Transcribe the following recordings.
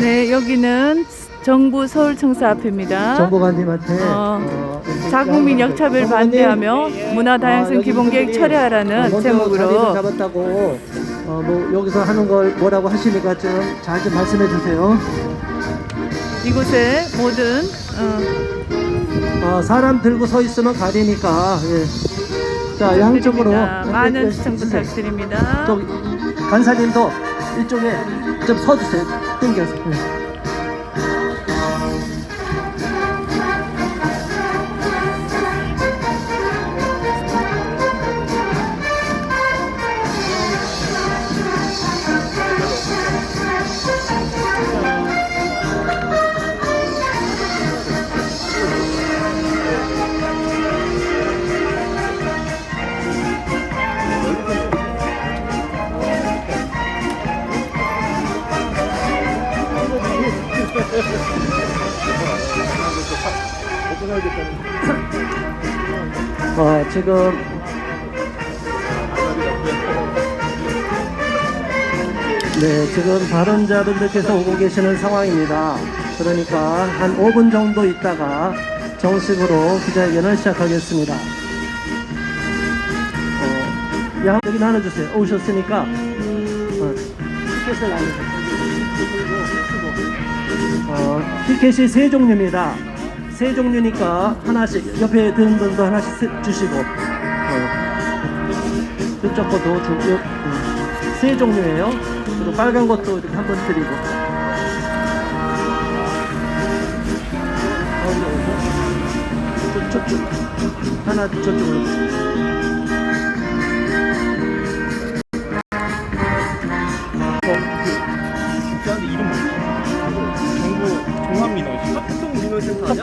네, 여기는 정부 서울청사 앞입니다. 정보관님한테 자국민 역차별 반대하며 문화다양성 기본계획 철회하라는 제목으로 잡았다고 뭐 여기서 하는 걸 뭐라고 하시니까 좀 잘 좀 말씀해 주세요. 이곳에 모든 사람 들고 서 있으면 가리니까 자 양쪽으로 많은 시청 부탁드립니다. 저기 간사님도 이쪽에 좀 서주세요. 당겨서. 지금 지금 발언자분들께서 오고 계시는 상황입니다. 그러니까 한 5분 정도 있다가 정식으로 기자회견을 시작하겠습니다. 여기 나눠주세요. 오셨으니까 티켓을 나눠주세요. 티켓이 세 종류입니다. 세 종류니까 하나씩 옆에 드는 분도 하나씩 주시고 그쪽 것도 주고 세 종류예요. 그리고 빨간 것도 이렇게 한 번 드리고 저쪽 하나 저쪽으로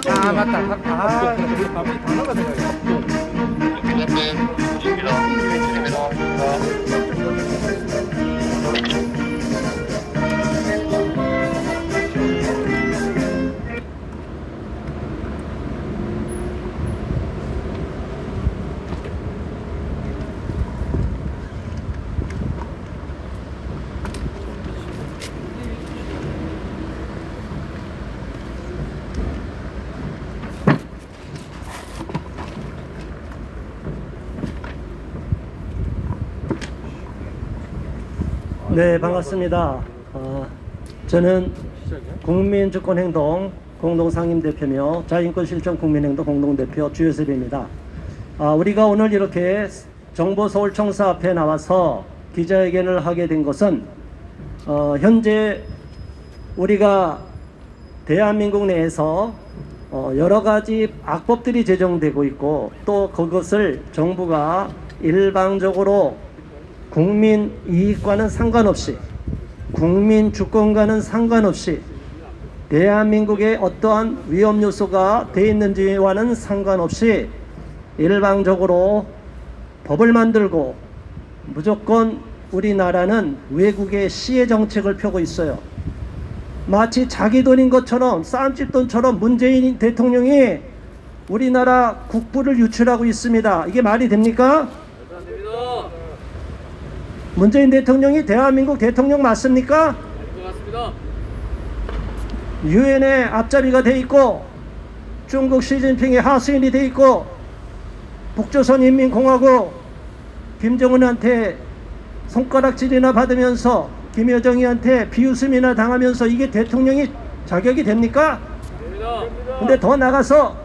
아 맞다. 단어가 생각이 네, 반갑습니다. 저는 국민주권행동 공동상임대표며 자유인권실천 국민행동 공동대표 주요섭입니다. 우리가 오늘 이렇게 정부 서울청사 앞에 나와서 기자회견을 하게 된 것은 현재 우리가 대한민국 내에서 여러 가지 악법들이 제정되고 있고 또 그것을 정부가 일방적으로 국민 이익과는 상관없이 국민 주권과는 상관없이 대한민국에 어떠한 위험 요소가 돼 있는지와는 상관없이 일방적으로 법을 만들고 무조건 우리나라는 외국의 시혜 정책을 펴고 있어요. 마치 자기 돈인 것처럼 쌈집 돈처럼 문재인 대통령이 우리나라 국부를 유출하고 있습니다. 이게 말이 됩니까? 문재인 대통령이 대한민국 대통령 맞습니까? 맞습니다. 유엔의 앞잡이가 돼 있고 중국 시진핑의 하수인이 돼 있고 북조선인민공화국 김정은한테 손가락질이나 받으면서 김여정이한테 비웃음이나 당하면서 이게 대통령이 자격이 됩니까? 근데 더 나가서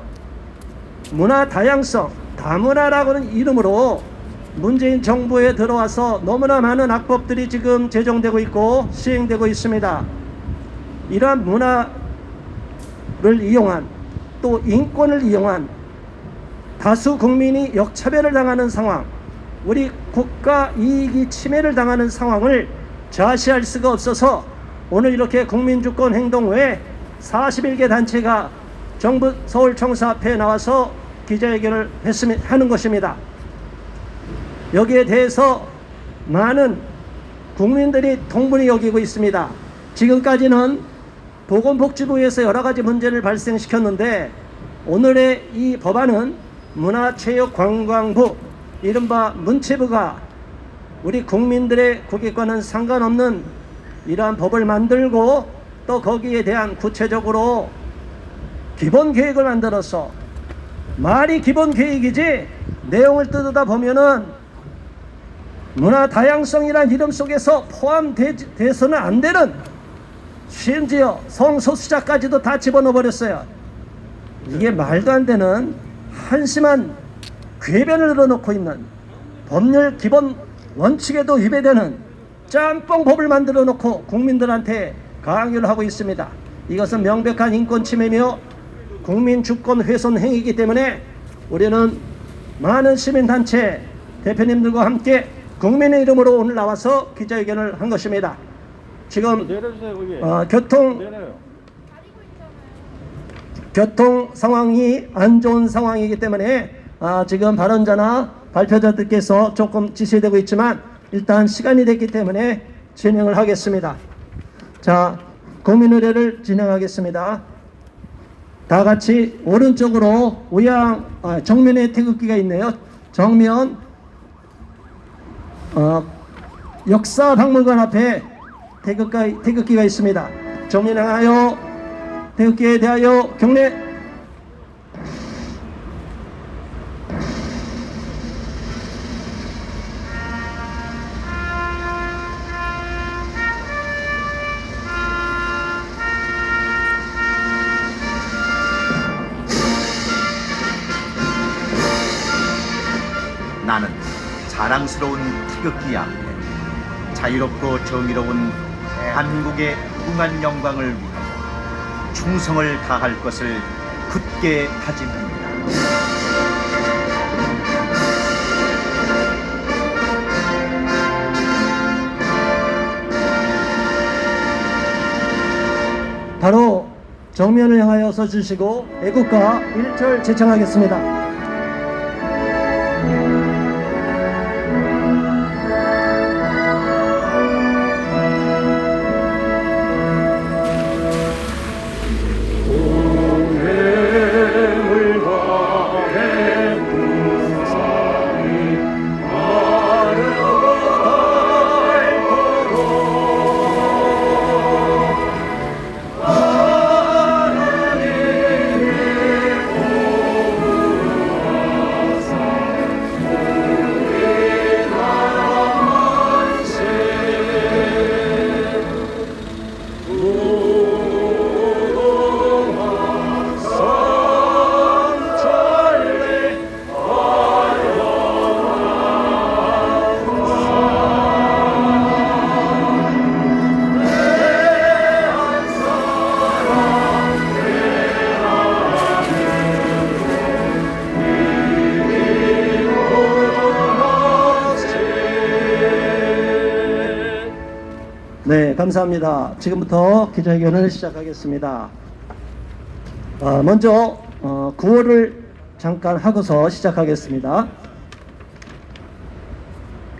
문화 다양성, 다문화라고는 이름으로 문재인 정부에 들어와서 너무나 많은 악법들이 지금 제정되고 있고 시행되고 있습니다. 이러한 문화를 이용한 또 인권을 이용한 다수 국민이 역차별을 당하는 상황, 우리 국가 이익이 침해를 당하는 상황을 좌시할 수가 없어서 오늘 이렇게 국민주권행동회 41개 단체가 정부 서울청사 앞에 나와서 기자회견을 하는 것입니다. 여기에 대해서 많은 국민들이 통분이 여기고 있습니다. 지금까지는 보건복지부에서 여러 가지 문제를 발생시켰는데 오늘의 이 법안은 문화체육관광부 이른바 문체부가 우리 국민들의 국익과는 상관없는 이러한 법을 만들고 또 거기에 대한 구체적으로 기본 계획을 만들어서, 말이 기본 계획이지 내용을 뜯어다 보면은 문화 다양성이라는 이름 속에서 포함돼서는 안 되는, 심지어 성소수자까지도 다 집어넣어 버렸어요. 이게 말도 안 되는 한심한 궤변을 늘어놓고 있는, 법률 기본 원칙에도 위배되는 짬뽕법을 만들어 놓고 국민들한테 강요를 하고 있습니다. 이것은 명백한 인권 침해며 국민 주권 훼손 행위이기 때문에 우리는 많은 시민단체 대표님들과 함께 국민의 이름으로 오늘 나와서 기자회견을 한 것입니다. 지금 교통 상황이 안 좋은 상황이기 때문에 지금 발언자나 발표자들께서 조금 지체되고 있지만 일단 시간이 됐기 때문에 진행을 하겠습니다. 자, 국민의례를 진행하겠습니다. 다 같이 오른쪽으로 정면에 태극기가 있네요. 정면 역사박물관 앞에 태극기가 있습니다. 정면 향하여 태극기에 대하여 경례. 나는 자랑스러운 태극기 앞에 자유롭고 정의로운 대한민국의 무궁한 영광을 위하여 충성을 다할 것을 굳게 다짐합니다. 바로 정면을 향하여 서주시고 애국가 1절 제청하겠습니다. 네, 감사합니다. 지금부터 기자회견을 시작하겠습니다. 먼저 구호를 잠깐 하고서 시작하겠습니다.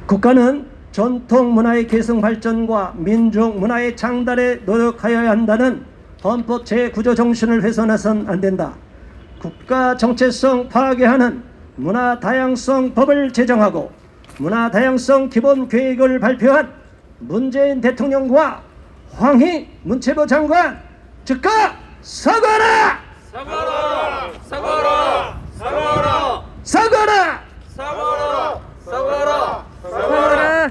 국가는 전통 문화의 계승 발전과 민족 문화의 장달에 노력하여야 한다는 헌법 제9조 정신을 훼손해서는 안 된다. 국가 정체성 파괴하는 문화 다양성 법을 제정하고 문화 다양성 기본 계획을 발표한 문재인 대통령과 황희 문체부 장관 즉각 사과하라! 사과하라! 사과하라! 사과하라! 사과하라! 사과하라! 사과하라! 사과하라!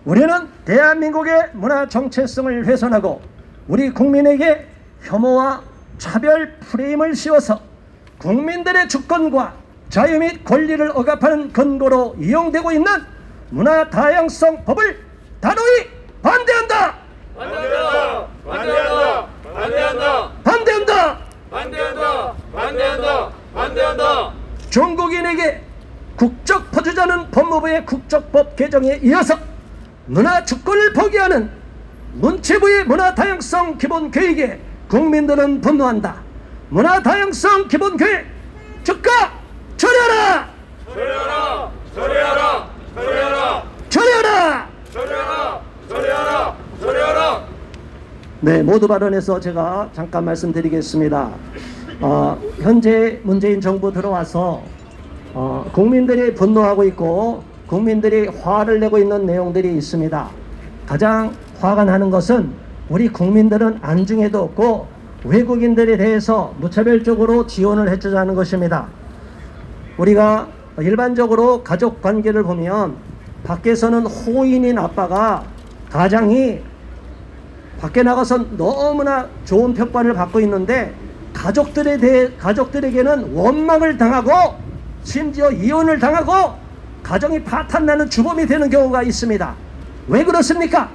우리는 대한민국의 문화 정체성을 훼손하고 우리 국민에게 혐오와 차별 프레임을 씌워서 국민들의 주권과 자유 및 권리를 억압하는 근거로 이용되고 있는 문화 다양성 법을 단호히 반대한다! 반대한다! 반대한다! 반대한다! 반대한다! 반대한다! 반대한다! 반대한다! 중국인에게 국적 포주자는 법무부의 국적법 개정에 이어서 문화 주권을 포기하는 문체부의 문화 다양성 기본 계획에 국민들은 분노한다. 문화 다양성 기본 계획 즉각 처리하라! 처리하라! 처리하라! 처리하라! 처리하라! 처리하라! 처리하라! 처리하라! 네, 모두 발언해서 제가 잠깐 말씀드리겠습니다. 현재 문재인 정부 들어와서 국민들이 분노하고 있고 국민들이 화를 내고 있는 내용들이 있습니다. 가장 화가 나는 것은 우리 국민들은 안중에도 없고 외국인들에 대해서 무차별적으로 지원을 해주자는 것입니다. 우리가 일반적으로 가족 관계를 보면 밖에서는 호인인 아빠가 가장이 밖에 나가서 너무나 좋은 평가를 받고 있는데 가족들에게는 원망을 당하고 심지어 이혼을 당하고 가정이 파탄나는 주범이 되는 경우가 있습니다. 왜 그렇습니까?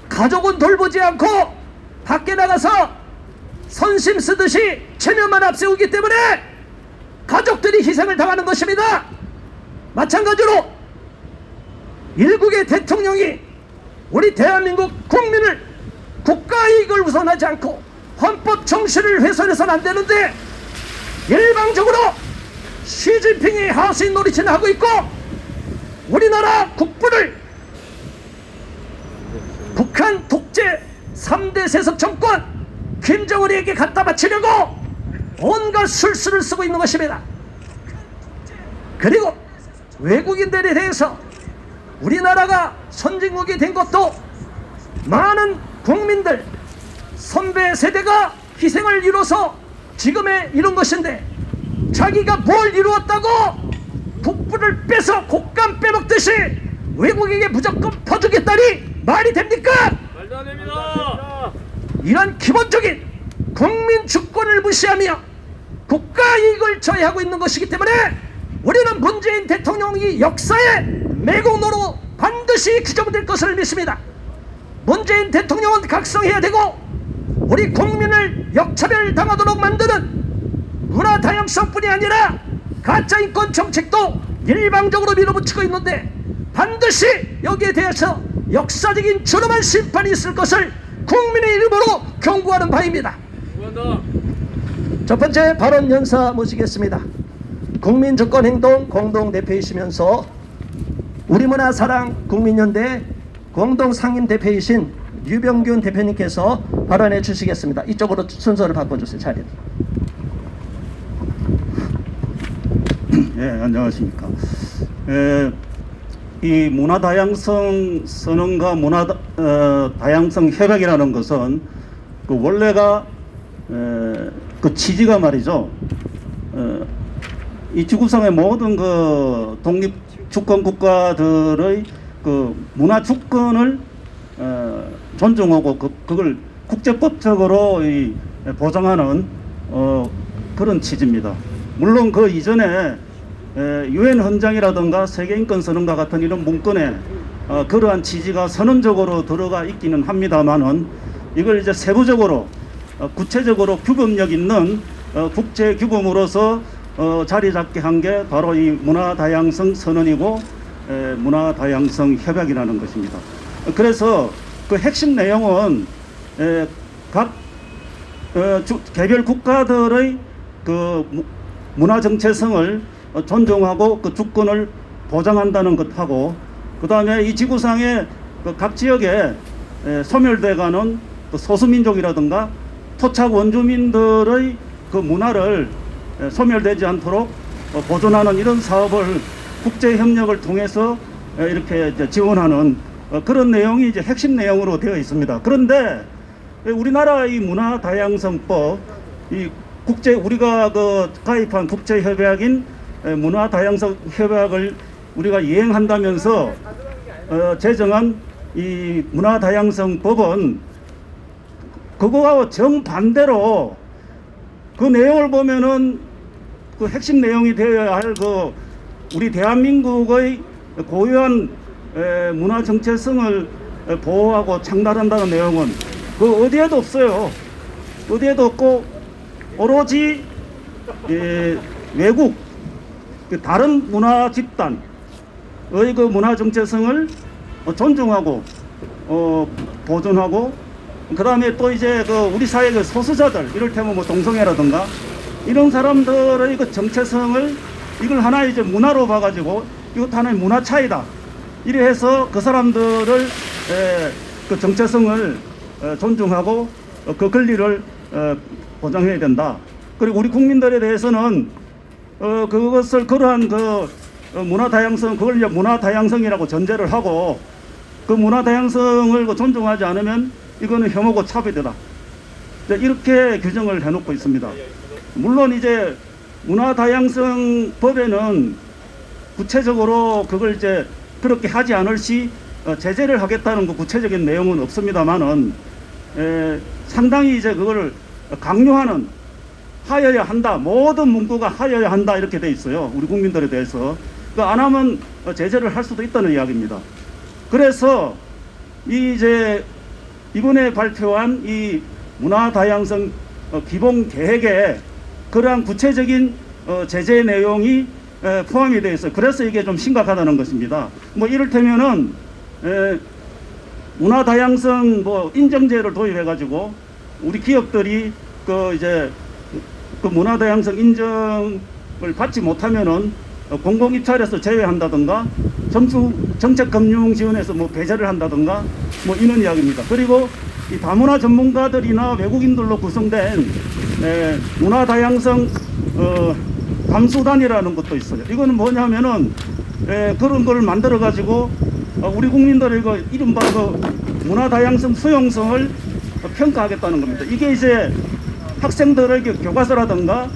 가족은 돌보지 않고 밖에 나가서 선심 쓰듯이 체면만 앞세우기 때문에 가족들이 희생을 당하는 것입니다. 마찬가지로 일국의 대통령이 우리 대한민국 국민을 국가 이익을 우선하지 않고 헌법 정신을 훼손해서는 안 되는데 일방적으로 시진핑이 하수인 노릇을 하고 있고 우리나라 국부를 북한 독재 3대 세습 정권 김정은에게 갖다 바치려고 온갖 술수를 쓰고 있는 것입니다. 그리고 외국인들에 대해서 우리나라가 선진국이 된 것도 많은 국민들 선배 세대가 희생을 이뤄서 지금에 이룬 것인데 자기가 뭘 이루었다고 국부를 빼서 곶감 빼먹듯이 외국에게 무조건 퍼주겠다니 말이 됩니까? 말도 안 됩니다. 이런 기본적인 국민 주권을 무시하며 국가 이익을 저해하고 있는 것이기 때문에 우리는 문재인 대통령이 역사의 매국노로 반드시 규정될 것을 믿습니다. 문재인 대통령은 각성해야 되고 우리 국민을 역차별 당하도록 만드는 문화 다양성뿐이 아니라 가짜 인권 정책도 일방적으로 밀어붙이고 있는데 반드시 여기에 대해서 역사적인 준엄한 심판이 있을 것을 국민의 이름으로 경고하는 바입니다. 첫 번째 발언 연사 모시겠습니다. 국민주권행동 공동대표이시면서 우리문화사랑 국민연대 공동상임대표이신 유병균 대표님께서 발언해 주시겠습니다. 이쪽으로 순서를 바꿔주세요. 자리를. 예, 안녕하십니까. 이 문화다양성 선언과 문화다양성 협약이라는 것은 그 원래가 그 취지가 말이죠. 이 지구상의 모든 그 독립 주권 국가들의 그 문화 주권을 존중하고 그걸 국제법적으로 보장하는 그런 취지입니다. 물론 그 이전에 유엔 헌장이라든가 세계인권선언과 같은 이런 문건에 그러한 취지가 선언적으로 들어가 있기는 합니다만은 이걸 이제 세부적으로 구체적으로 규범력 있는 국제 규범으로서 자리 잡게 한 게 바로 이 문화다양성 선언이고 문화다양성 협약이라는 것입니다. 그래서 그 핵심 내용은 각 개별 국가들의 그 문화 정체성을 존중하고 그 주권을 보장한다는 것하고 그 다음에 이 지구상의 각 지역에 소멸돼가는 그 소수민족이라든가 토착 원주민들의 그 문화를 소멸되지 않도록 보존하는 이런 사업을 국제협력을 통해서 이렇게 지원하는 그런 내용이 이제 핵심 내용으로 되어 있습니다. 그런데 우리나라 이 문화다양성법, 이 우리가 그 가입한 국제협약인 문화다양성 협약을 우리가 이행한다면서 제정한 이 문화다양성법은 그거와 정반대로 그 내용을 보면은 그 핵심 내용이 되어야 할 그 우리 대한민국의 고유한 문화 정체성을 보호하고 창달한다는 내용은 그 어디에도 없어요. 어디에도 없고 오로지 외국 다른 문화 집단의 그 문화 정체성을 존중하고 보존하고 그 다음에 또 이제 그 우리 사회의 그 소수자들 이를테면 뭐 동성애라든가 이런 사람들의 그 정체성을 이걸 하나의 이제 문화로 봐가지고 이것도 하나의 문화 차이다. 이래 해서 그 사람들을 그 정체성을 존중하고 그 권리를 보장해야 된다. 그리고 우리 국민들에 대해서는 그것을 그러한 그 문화 다양성 그걸 이제 문화 다양성이라고 전제를 하고 그 문화 다양성을 존중하지 않으면 이거는 혐오고 차별이다. 이렇게 규정을 해놓고 있습니다. 물론 이제 문화다양성법에는 구체적으로 그걸 이제 그렇게 하지 않을 시 제재를 하겠다는 그 구체적인 내용은 없습니다만은 상당히 이제 그걸 강요하는 하여야 한다. 모든 문구가 하여야 한다 이렇게 돼 있어요. 우리 국민들에 대해서. 안 하면 제재를 할 수도 있다는 이야기입니다. 그래서 이제 이번에 발표한 이 문화다양성 기본 계획에 그러한 구체적인 제재 내용이 포함이 되어 있어요. 그래서 이게 좀 심각하다는 것입니다. 뭐 이를테면은 문화다양성 인정제를 도입해 가지고 우리 기업들이 이제 문화다양성 인정을 받지 못하면은 공공입찰에서 제외한다든가 정책금융지원에서 배제를 한다든가 이런 이야기입니다. 그리고 이 다문화 전문가들이나 외국인들로 구성된 문화다양성 감수단이라는 것도 있어요. 이거는 뭐냐면은 그런 걸 만들어 가지고 우리 국민들의 이른바 문화다양성 수용성을 평가하겠다는 겁니다. 이게 이제 학생들에게 교과서라든가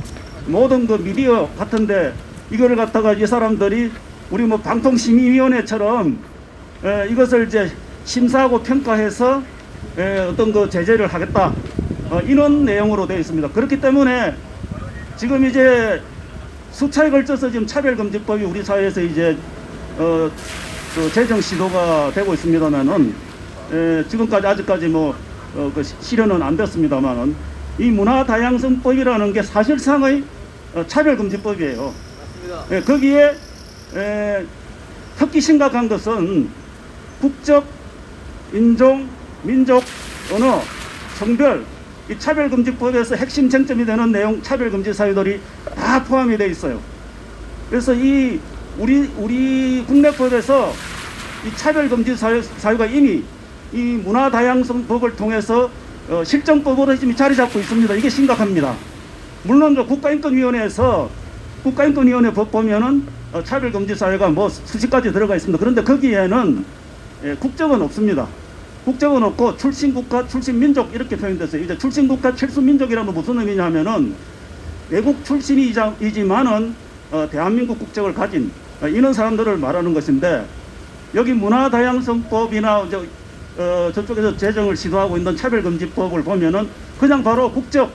모든 미디어 같은데 이거를 갖다가 이 사람들이 우리 방통심의위원회처럼 이것을 이제 심사하고 평가해서 어떤 제재를 하겠다 이런 내용으로 되어 있습니다. 그렇기 때문에 지금 이제 수차에 걸쳐서 지금 차별금지법이 우리 사회에서 이제 제정 시도가 되고 있습니다만은 지금까지 아직까지 실현은 안 됐습니다만은 이 문화다양성법이라는 게 사실상의 차별금지법이에요. 거기에 특히 심각한 것은 국적, 인종, 민족, 언어, 성별 이 차별금지법에서 핵심 쟁점이 되는 내용 차별금지 사유들이 다 포함이 되어 있어요. 그래서 이 우리 국내법에서 이 차별금지 사유가 이미 이 문화다양성법을 통해서 실정법으로 지금 자리 잡고 있습니다. 이게 심각합니다. 물론 국가인권위원회에서 국가인권위원회 법 보면은 차별금지 사유가 수십 가지 들어가 있습니다. 그런데 거기에는 국적은 없습니다. 국적은 없고 출신국가, 출신민족 이렇게 표현됐어요. 이제 출신국가, 출신민족이라면 무슨 의미냐면은 외국 출신이지만은 대한민국 국적을 가진 이런 사람들을 말하는 것인데 여기 문화다양성법이나 저쪽에서 제정을 시도하고 있는 차별금지법을 보면은 그냥 바로 국적,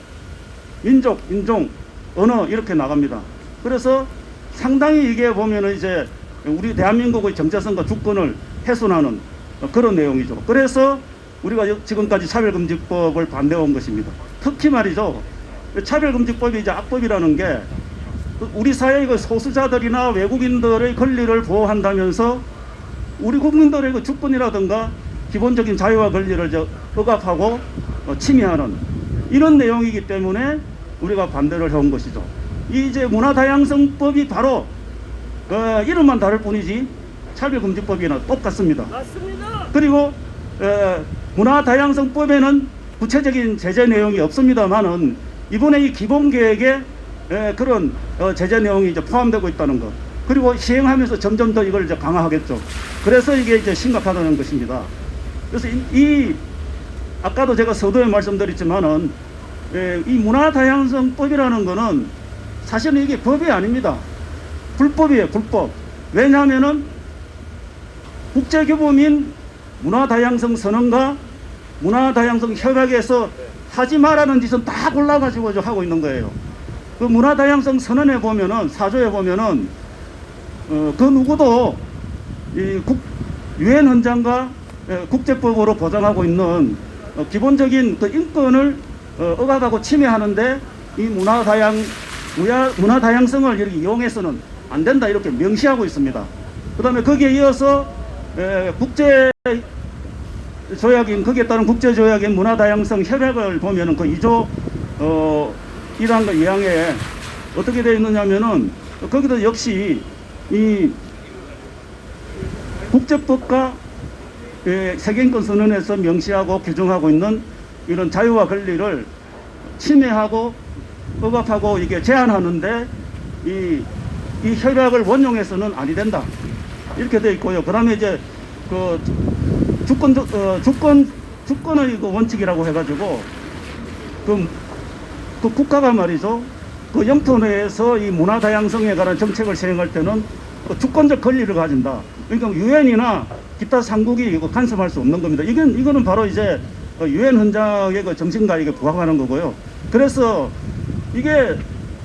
민족, 인종, 언어 이렇게 나갑니다. 그래서 상당히 이게 보면은 이제 우리 대한민국의 정체성과 주권을 훼손하는 그런 내용이죠. 그래서 우리가 지금까지 차별금지법을 반대해온 것입니다. 특히 말이죠. 차별금지법이 이제 악법이라는 게 우리 사회의 소수자들이나 외국인들의 권리를 보호한다면서 우리 국민들의 주권이라든가 기본적인 자유와 권리를 억압하고 침해하는 이런 내용이기 때문에 우리가 반대를 해온 것이죠. 이제 문화다양성법이 바로 이름만 다를 뿐이지 차별금지법이나 똑같습니다. 맞습니다. 그리고 문화다양성법에는 구체적인 제재 내용이 없습니다만은 이번에 이 기본계획에 그런 제재 내용이 이제 포함되고 있다는 것. 그리고 시행하면서 점점 더 이걸 이제 강화하겠죠. 그래서 이게 이제 심각하다는 것입니다. 그래서 아까도 제가 서두에 말씀드렸지만은 이 문화다양성법이라는 거는 사실은 이게 법이 아닙니다. 불법이에요, 불법. 왜냐하면은 국제교범인 문화다양성 선언과 문화다양성 협약에서 하지 말라는 짓은 다 골라가지고 하고 있는 거예요. 그 문화다양성 선언에 보면은, 사조에 보면은, 그 누구도 이 유엔 헌장과 국제법으로 보장하고 있는 기본적인 그 인권을 억압하고 침해하는데 이 문화다양성을 이렇게 이용해서는 안 된다 이렇게 명시하고 있습니다. 그 다음에 거기에 이어서 거기에 따른 국제조약인 문화다양성 협약을 보면은 그 2조 1항과 2항에 어떻게 되어 있느냐면은 거기도 역시 이 국제법과 세계인권 선언에서 명시하고 규정하고 있는 이런 자유와 권리를 침해하고 억압하고 이게 제한하는데 이 협약을 원용해서는 아니 된다 주권적 주권의 그 원칙이라고 해가지고 그 국가가 말이죠. 그 영토 내에서 이 문화 다양성에 관한 정책을 시행할 때는 그 주권적 권리를 가진다. 그러니까 유엔이나 기타 상국이 이거 간섭할 수 없는 겁니다. 이거는 바로 이제 유엔 헌장의 그 정신과 이게 부합하는 거고요. 그래서 이게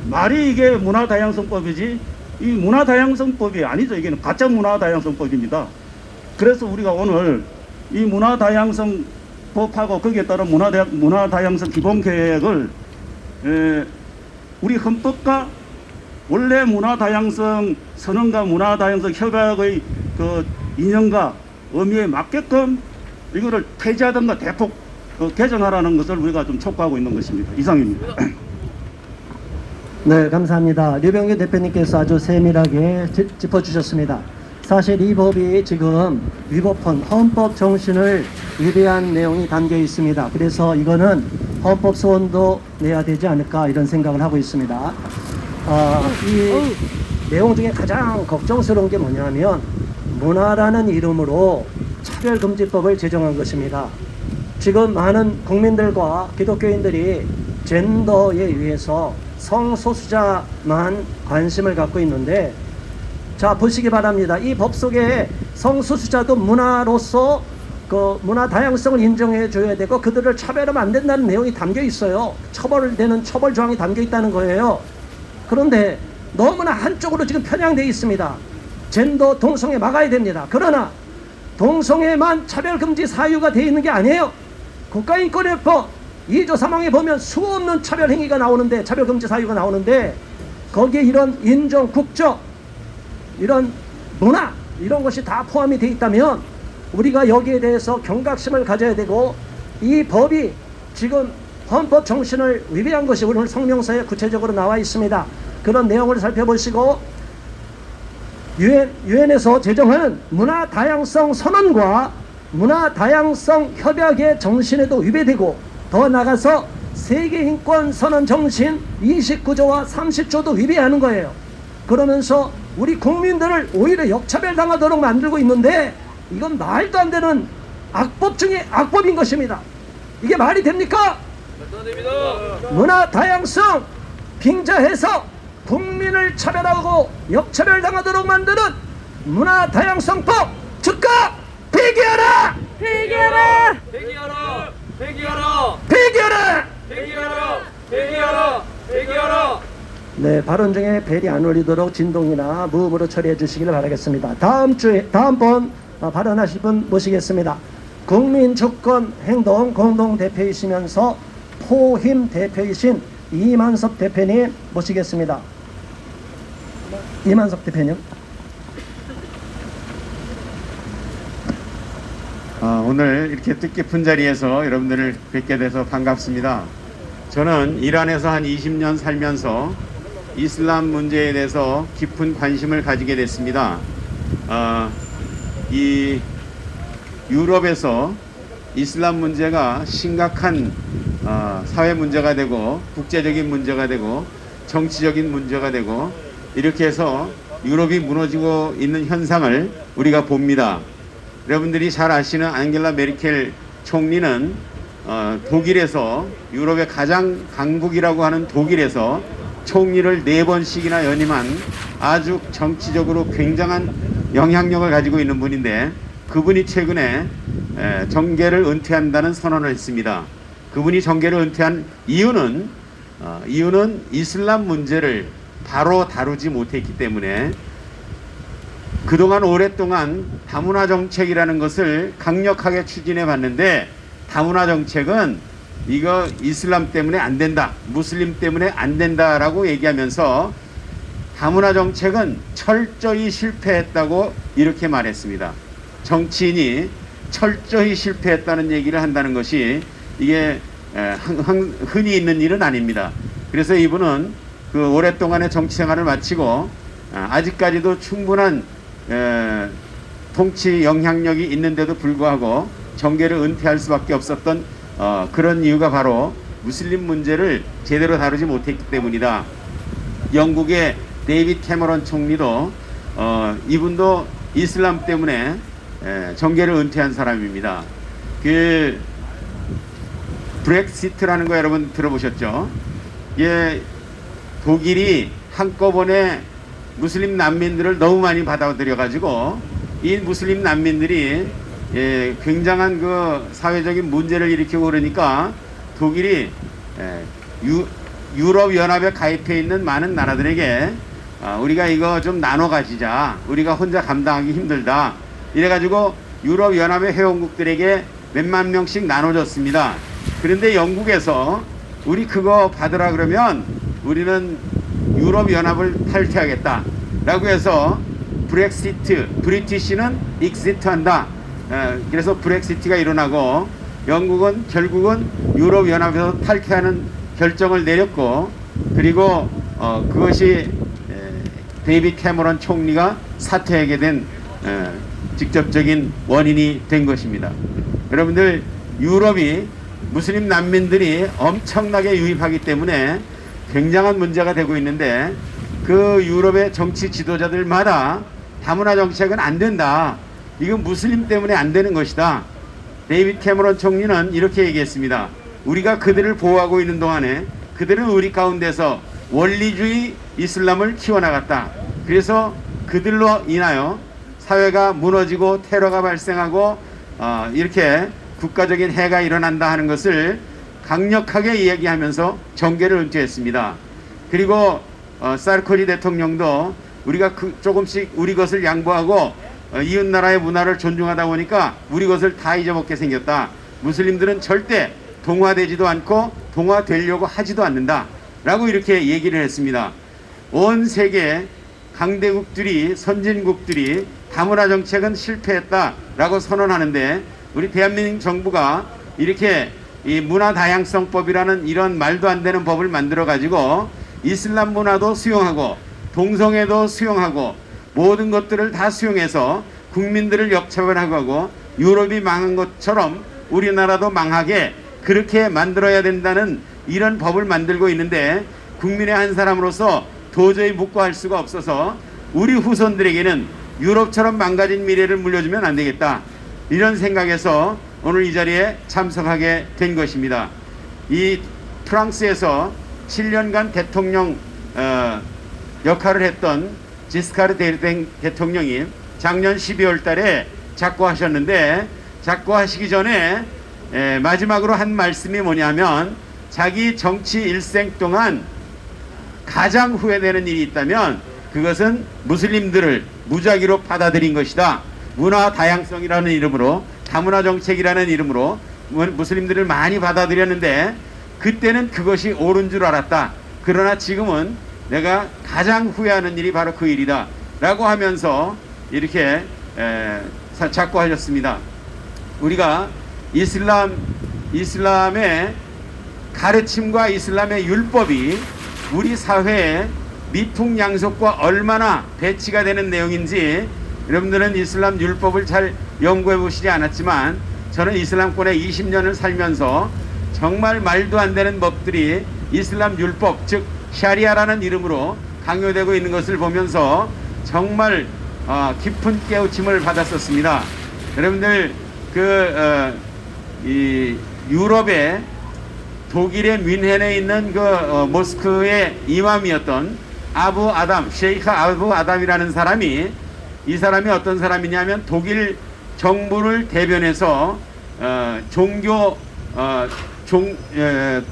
말이 이게 문화 다양성법이지 이 문화 다양성법이 아니죠. 이게는 가짜 문화 다양성법입니다. 그래서 우리가 오늘 이 문화 다양성법하고 거기에 따른 문화 다양성 기본 계획을 우리 헌법과 원래 문화 다양성 선언과 문화 다양성 협약의 그 인연과 의미에 맞게끔 이거를 폐지하든가 대폭 개정하라는 것을 우리가 좀 촉구하고 있는 것입니다. 이상입니다. 네, 감사합니다. 류병규 대표님께서 아주 세밀하게 짚어주셨습니다. 사실 이 법이 지금 위법한 헌법 정신을 위배한 내용이 담겨 있습니다. 그래서 이거는 헌법 소원도 내야 되지 않을까 이런 생각을 하고 있습니다. 이 내용 중에 가장 걱정스러운 게 뭐냐면 문화라는 이름으로 차별금지법을 제정한 것입니다. 지금 많은 국민들과 기독교인들이 젠더에 의해서 성소수자만 관심을 갖고 있는데 자 보시기 바랍니다. 이 법 속에 성소수자도 문화로서 그 문화 다양성을 인정해 줘야 되고 그들을 차별하면 안 된다는 내용이 담겨 있어요. 처벌되는 처벌 조항이 담겨 있다는 거예요. 그런데 너무나 한쪽으로 지금 편향되어 있습니다. 젠더 동성애 막아야 됩니다. 그러나 동성애만 차별금지 사유가 되어 있는 게 아니에요. 국가인권법 2조 3항에 보면 수 없는 차별 행위가 나오는데 차별금지 사유가 나오는데 거기에 이런 인종, 국적, 이런 문화 이런 것이 다 포함이 되어 있다면 우리가 여기에 대해서 경각심을 가져야 되고 이 법이 지금 헌법 정신을 위배한 것이 오늘 성명서에 구체적으로 나와 있습니다. 그런 내용을 살펴보시고 유엔에서 제정하는 문화 다양성 선언과 문화 다양성 협약의 정신에도 위배되고 더 나아가서 세계인권 선언 정신 29조와 30조도 위배하는 거예요. 그러면서 우리 국민들을 오히려 역차별당하도록 만들고 있는데 이건 말도 안 되는 악법 중에 악법인 것입니다. 이게 말이 됩니까? 문화 다양성 빙자해서 국민을 차별하고 역차별당하도록 만드는 문화 다양성법 즉각 폐기하라! 폐기하라! 폐기하라! 폐기하라! 폐기하라! 폐기하라! 폐기하라! 폐기하라! 네, 발언 중에 벨이 안 울리도록 진동이나 무음으로 처리해 주시기를 바라겠습니다. 다음번 발언하실 분 모시겠습니다. 국민주권 행동 공동대표이시면서 포힘 대표이신 이만섭 대표님 모시겠습니다. 이만섭 대표님. 오늘 이렇게 뜻깊은 자리에서 여러분들을 뵙게 돼서 반갑습니다. 저는 이란에서 한 20년 살면서 이슬람 문제에 대해서 깊은 관심을 가지게 됐습니다. 이 유럽에서 이슬람 문제가 심각한 사회 문제가 되고 국제적인 문제가 되고 정치적인 문제가 되고 이렇게 해서 유럽이 무너지고 있는 현상을 우리가 봅니다. 여러분들이 잘 아시는 앙겔라 메르켈 총리는 독일에서 유럽의 가장 강국이라고 하는 독일에서 총리를 4번씩이나 연임한 아주 정치적으로 굉장한 영향력을 가지고 있는 분인데 그분이 최근에 정계를 은퇴한다는 선언을 했습니다. 그분이 정계를 은퇴한 이유는 이슬람 문제를 바로 다루지 못했기 때문에 그동안 오랫동안 다문화 정책이라는 것을 강력하게 추진해 봤는데 다문화 정책은 이거 이슬람 때문에 안 된다, 무슬림 때문에 안 된다라고 얘기하면서 다문화 정책은 철저히 실패했다고 이렇게 말했습니다. 정치인이 철저히 실패했다는 얘기를 한다는 것이 이게 흔히 있는 일은 아닙니다. 그래서 이분은 그 오랫동안의 정치 생활을 마치고 아직까지도 충분한 통치 영향력이 있는데도 불구하고 정계를 은퇴할 수밖에 없었던 그런 이유가 바로 무슬림 문제를 제대로 다루지 못했기 때문이다. 영국의 데이빗 캐머런 총리도 이분도 이슬람 때문에 정계를 은퇴한 사람입니다. 그 브렉시트라는 거 여러분 들어보셨죠? 예, 독일이 한꺼번에 무슬림 난민들을 너무 많이 받아들여가지고 이 무슬림 난민들이 굉장한 그 사회적인 문제를 일으키고 그러니까 독일이 유럽 연합에 가입해 있는 많은 나라들에게 우리가 이거 좀 나눠 가지자. 우리가 혼자 감당하기 힘들다. 이래가지고 유럽 연합의 회원국들에게 몇만 명씩 나눠줬습니다. 그런데 영국에서 우리 그거 받으라 그러면 우리는 유럽 연합을 탈퇴하겠다 라고 해서 브렉시트, 브리티시는 익시트 한다. 그래서 브렉시트가 일어나고 영국은 결국은 유럽 연합에서 탈퇴하는 결정을 내렸고, 그리고 그것이 데이빗 캐머런 총리가 사퇴하게 된 직접적인 원인이 된 것입니다. 여러분들, 유럽이 무슬림 난민들이 엄청나게 유입하기 때문에 굉장한 문제가 되고 있는데, 그 유럽의 정치 지도자들마다 다문화 정책은 안 된다. 이건 무슬림 때문에 안 되는 것이다. 데이빗 캐머런 총리는 이렇게 얘기했습니다. 우리가 그들을 보호하고 있는 동안에 그들은 우리 가운데서 원리주의 이슬람을 키워나갔다. 그래서 그들로 인하여 사회가 무너지고 테러가 발생하고 이렇게 국가적인 해가 일어난다 하는 것을 강력하게 이야기하면서 정계를 은퇴했습니다. 그리고 사르코지 대통령도 우리가 조금씩 우리 것을 양보하고 이웃나라의 문화를 존중하다 보니까 우리 것을 다 잊어먹게 생겼다. 무슬림들은 절대 동화되지도 않고 동화되려고 하지도 않는다 라고 이렇게 얘기를 했습니다. 온 세계 강대국들이, 선진국들이 다문화 정책은 실패했다 라고 선언하는데, 우리 대한민국 정부가 이렇게 이 문화 다양성법이라는 이런 말도 안 되는 법을 만들어 가지고 이슬람 문화도 수용하고 동성애도 수용하고 모든 것들을 다 수용해서 국민들을 역차별하고 유럽이 망한 것처럼 우리나라도 망하게 그렇게 만들어야 된다는 이런 법을 만들고 있는데, 국민의 한 사람으로서 도저히 묵과할 수가 없어서 우리 후손들에게는 유럽처럼 망가진 미래를 물려주면 안 되겠다, 이런 생각에서 오늘 이 자리에 참석하게 된 것입니다. 이 프랑스에서 7년간 대통령 역할을 했던 지스카르 데스탱 대통령이 작년 12월 달에 작고하셨는데, 작고하시기 전에 마지막으로 한 말씀이 뭐냐면, 자기 정치 일생 동안 가장 후회되는 일이 있다면 그것은 무슬림들을 무작위로 받아들인 것이다. 문화 다양성이라는 이름으로, 다문화 정책이라는 이름으로 무슬림들을 많이 받아들였는데 그때는 그것이 옳은 줄 알았다. 그러나 지금은 내가 가장 후회하는 일이 바로 그 일이다 라고 하면서 이렇게 작고하셨습니다. 우리가 이슬람의 가르침과 이슬람의 율법이 우리 사회에 미풍양속과 얼마나 배치가 되는 내용인지 여러분들은 이슬람 율법을 잘 연구해 보시지 않았지만, 저는 이슬람권에 20년을 살면서 정말 말도 안 되는 법들이 이슬람 율법, 즉 샤리아라는 이름으로 강요되고 있는 것을 보면서 정말 깊은 깨우침을 받았었습니다. 여러분들, 이 유럽의 독일의 뮌헨에 있는 그 모스크의 이맘이었던 셰이크 아부 아담이라는 사람이, 이 사람이 어떤 사람이냐면 독일 정부를 대변해서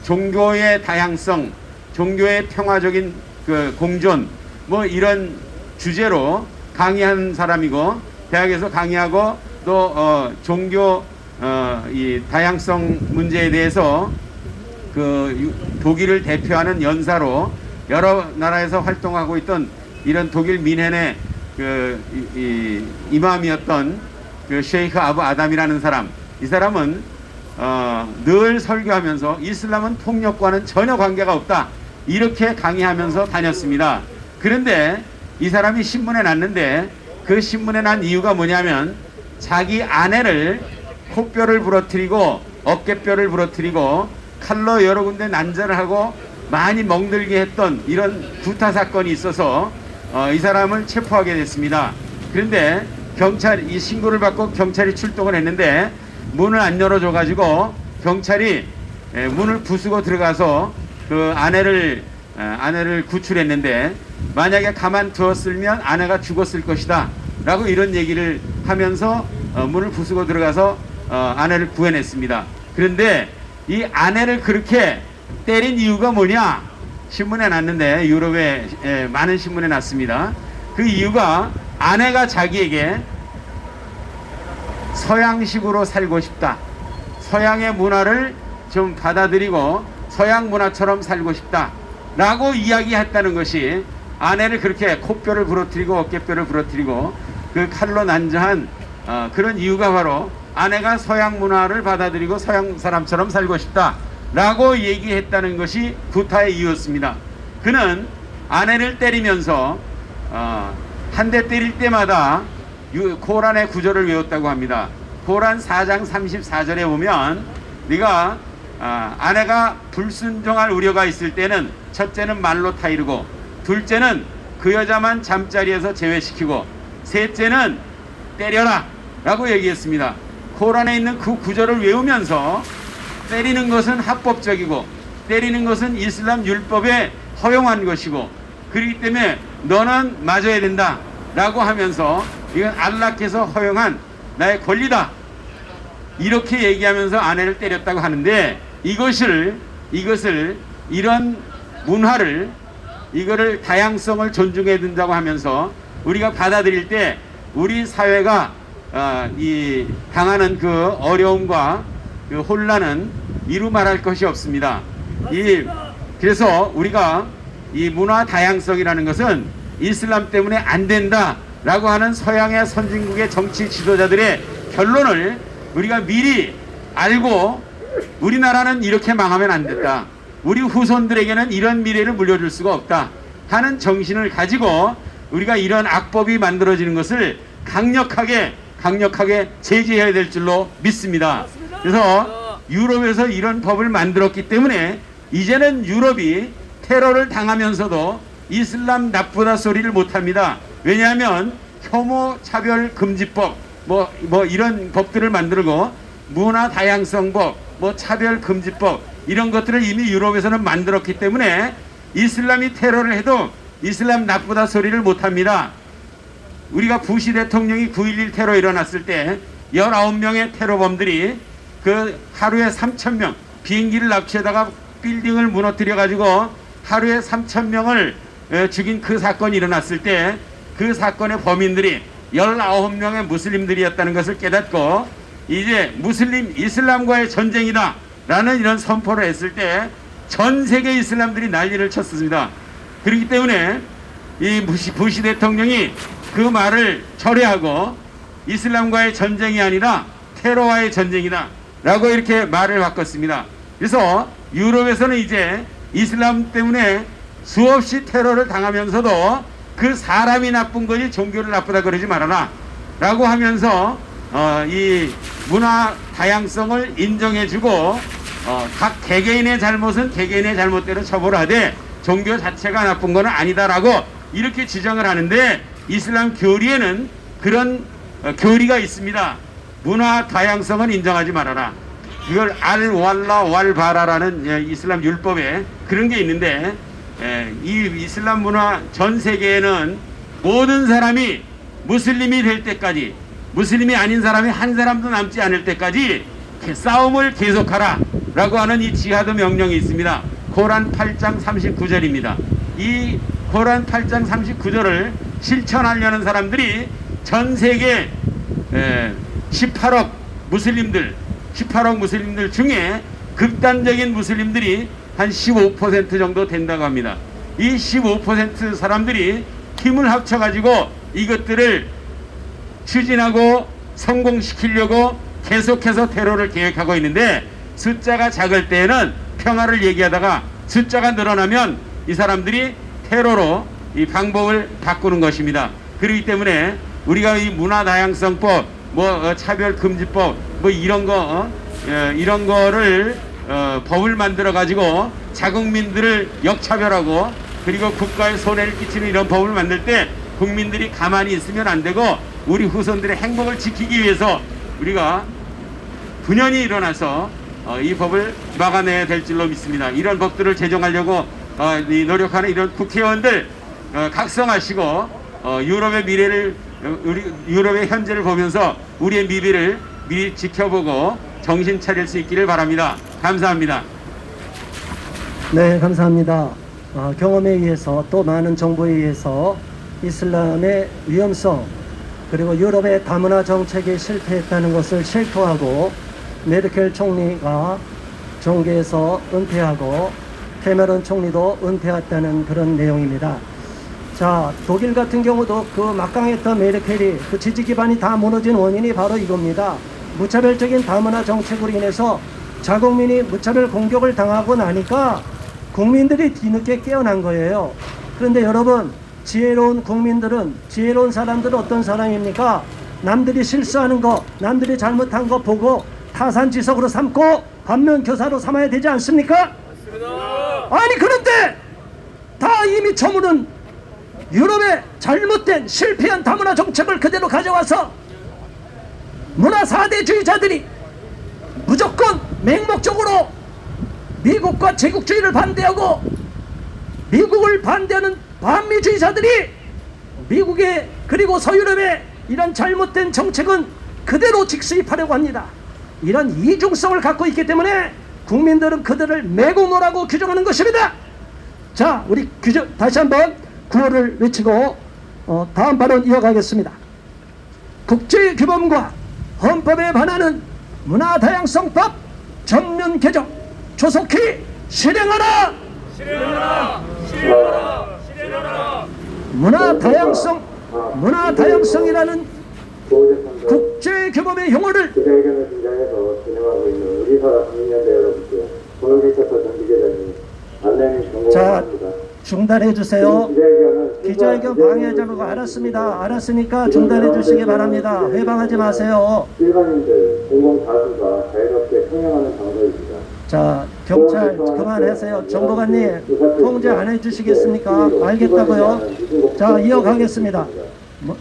종교의 다양성, 종교의 평화적인 그 공존, 뭐 이런 주제로 강의한 사람이고, 대학에서 강의하고 또 종교 이 다양성 문제에 대해서 그 독일을 대표하는 연사로 여러 나라에서 활동하고 있던 이런 독일 뮌헨의 이맘이었던 그 셰이크 아부 아담이라는 사람, 이 사람은 늘 설교하면서 이슬람은 폭력과는 전혀 관계가 없다 이렇게 강의하면서 다녔습니다. 그런데 이 사람이 신문에 났는데, 그 신문에 난 이유가 뭐냐면, 자기 아내를 코뼈를 부러뜨리고 어깨뼈를 부러뜨리고 칼로 여러 군데 난자를 하고 많이 멍들게 했던 이런 구타 사건이 있어서 이 사람을 체포하게 됐습니다. 그런데 이 신고를 받고 경찰이 출동을 했는데 문을 안 열어줘 가지고 경찰이 문을 부수고 들어가서 그 아내를 구출했는데 만약에 가만두었으면 아내가 죽었을 것이다 라고 이런 얘기를 하면서 문을 부수고 들어가서 아내를 구해냈습니다. 그런데 이 아내를 그렇게 때린 이유가 뭐냐? 신문에 났는데 유럽에 많은 신문에 났습니다. 그 이유가 아내가 자기에게 서양식으로 살고 싶다, 서양의 문화를 좀 받아들이고 서양 문화처럼 살고 싶다 라고 이야기했다는 것이, 아내를 그렇게 코뼈를 부러뜨리고 어깨뼈를 부러뜨리고 그 칼로 난자한 그런 이유가 바로 아내가 서양 문화를 받아들이고 서양 사람처럼 살고 싶다 라고 얘기했다는 것이 구타의 이유였습니다. 그는 아내를 때리면서 한 대 때릴 때마다 코란의 구절을 외웠다고 합니다. 코란 4장 34절에 보면 네가 아내가 불순종할 우려가 있을 때는 첫째는 말로 타이르고, 둘째는 그 여자만 잠자리에서 제외시키고, 셋째는 때려라 라고 얘기했습니다. 코란에 있는 그 구절을 외우면서 때리는 것은 합법적이고 때리는 것은 이슬람 율법에 허용한 것이고, 그렇기 때문에 너는 맞아야 된다 라고 하면서 이건 안락해서 허용한 나의 권리다 이렇게 얘기하면서 아내를 때렸다고 하는데, 이것을 이런 문화를, 이거를 다양성을 존중해야 된다고 하면서 우리가 받아들일 때 우리 사회가 이 당하는 그 어려움과 그 혼란은 이루 말할 것이 없습니다. 그래서 우리가 이 문화 다양성이라는 것은 이슬람 때문에 안 된다라고 하는 서양의 선진국의 정치 지도자들의 결론을 우리가 미리 알고, 우리나라는 이렇게 망하면 안 됐다, 우리 후손들에게는 이런 미래를 물려줄 수가 없다 하는 정신을 가지고 우리가 이런 악법이 만들어지는 것을 강력하게 제지해야 될 줄로 믿습니다. 그래서 유럽에서 이런 법을 만들었기 때문에 이제는 유럽이 테러를 당하면서도 이슬람 나쁘다 소리를 못합니다. 왜냐하면 혐오 차별 금지법 뭐 이런 법들을 만들고 문화 다양성법, 뭐 차별 금지법 이런 것들을 이미 유럽에서는 만들었기 때문에 이슬람이 테러를 해도 이슬람 나쁘다 소리를 못합니다. 우리가 부시 대통령이 9.11 테러 일어났을 때 19명의 테러범들이 그 하루에 3,000명 비행기를 납치하다가 빌딩을 무너뜨려 가지고 하루에 3,000명을 죽인 그 사건이 일어났을 때 그 사건의 범인들이 19명의 무슬림들이었다는 것을 깨닫고 이제 이슬람과의 전쟁이다 라는 이런 선포를 했을 때 전 세계 이슬람들이 난리를 쳤습니다. 그렇기 때문에 이 부시 대통령이 그 말을 철회하고 이슬람과의 전쟁이 아니라 테러와의 전쟁이다 라고 이렇게 말을 바꿨습니다. 그래서 유럽에서는 이제 이슬람 때문에 수없이 테러를 당하면서도 그 사람이 나쁜 거지 종교를 나쁘다 그러지 말아라 라고 하면서 이 문화 다양성을 인정해주고 각 개개인의 잘못은 개개인의 잘못대로 처벌하되 종교 자체가 나쁜 건 아니다라고 이렇게 지정을 하는데, 이슬람 교리에는 그런 교리가 있습니다. 문화 다양성은 인정하지 말아라. 이걸 알왈라 왈바라라는 이슬람 율법에 그런 게 있는데, 이 이슬람 문화 전 세계에는 모든 사람이 무슬림이 될 때까지, 무슬림이 아닌 사람이 한 사람도 남지 않을 때까지 싸움을 계속하라 라고 하는 이 지하드 명령이 있습니다. 코란 8장 39절입니다. 이 코란 8장 39절을 실천하려는 사람들이 전 세계 18억 무슬림들 중에 극단적인 무슬림들이 한 15% 정도 된다고 합니다. 이 15% 사람들이 힘을 합쳐가지고 이것들을 추진하고 성공시키려고 계속해서 테러를 계획하고 있는데, 숫자가 작을 때에는 평화를 얘기하다가 숫자가 늘어나면 이 사람들이 테러로 이 방법을 바꾸는 것입니다. 그렇기 때문에 우리가 이 문화다양성법, 차별금지법, 이런 거를 법을 만들어 가지고 자국민들을 역차별하고 그리고 국가에 손해를 끼치는 이런 법을 만들 때 국민들이 가만히 있으면 안 되고, 우리 후손들의 행복을 지키기 위해서 우리가 분연히 일어나서 이 법을 막아내야 될 줄로 믿습니다. 이런 법들을 제정하려고 노력하는 이런 국회의원들 각성하시고 유럽의 미래를 유럽의 현재를 보면서 우리의 미래를 미리 지켜보고 정신 차릴 수 있기를 바랍니다. 감사합니다. 네, 감사합니다. 경험에 의해서 또 많은 정보에 의해서 이슬람의 위험성 그리고 유럽의 다문화 정책이 실패했다는 것을 실토하고 메르켈 총리가 정계에서 은퇴하고 캐머런 총리도 은퇴했다는 그런 내용입니다. 자, 독일 같은 경우도 그 막강했던 메르켈이 그 지지 기반이 다 무너진 원인이 바로 이겁니다. 무차별적인 다문화 정책으로 인해서 자국민이 무차별 공격을 당하고 나니까 국민들이 뒤늦게 깨어난 거예요. 그런데 여러분, 지혜로운 국민들은, 지혜로운 사람들은 어떤 사람입니까? 남들이 실수하는 거, 남들이 잘못한 거 보고 타산지석으로 삼고 반면교사로 삼아야 되지 않습니까? 맞습니다. 아니, 그런데 다 이미 저물은 유럽의 잘못된 실패한 다문화 정책을 그대로 가져와서 문화 4대주의자들이 무조건 맹목적으로 미국과 제국주의를 반대하고 미국을 반대하는 반미주의자들이 미국의 그리고 서유럽의 이런 잘못된 정책은 그대로 직수입하려고 합니다. 이런 이중성을 갖고 있기 때문에 국민들은 그들을 매국노라고 규정하는 것입니다. 자, 우리 다시 한번 구호를 외치고 다음 발언 이어가겠습니다. 국제규범과 헌법에 반하는 문화다양성법 전면 개정 조속히 실행하라. 실행하라. 실행하라. 실행하라. 문화다양성이라는 국제규범의 용어를 기자회견을 진행해서 진행하고 있는 우리사 국민연대 여러분께 오늘 계셔서 정기계장님 안내민 경고합니다. 중단해 주세요. 기자회견 방해하자고 알았으니까 중단해 주시기 바랍니다. 회방하지 마세요. 일반인들 공공다수가 자유롭게 평행하는 방법입니다. 자, 경찰 그만하세요. 정보관님 통제 안 해주시겠습니까? 알겠다고요? 자, 이어가겠습니다.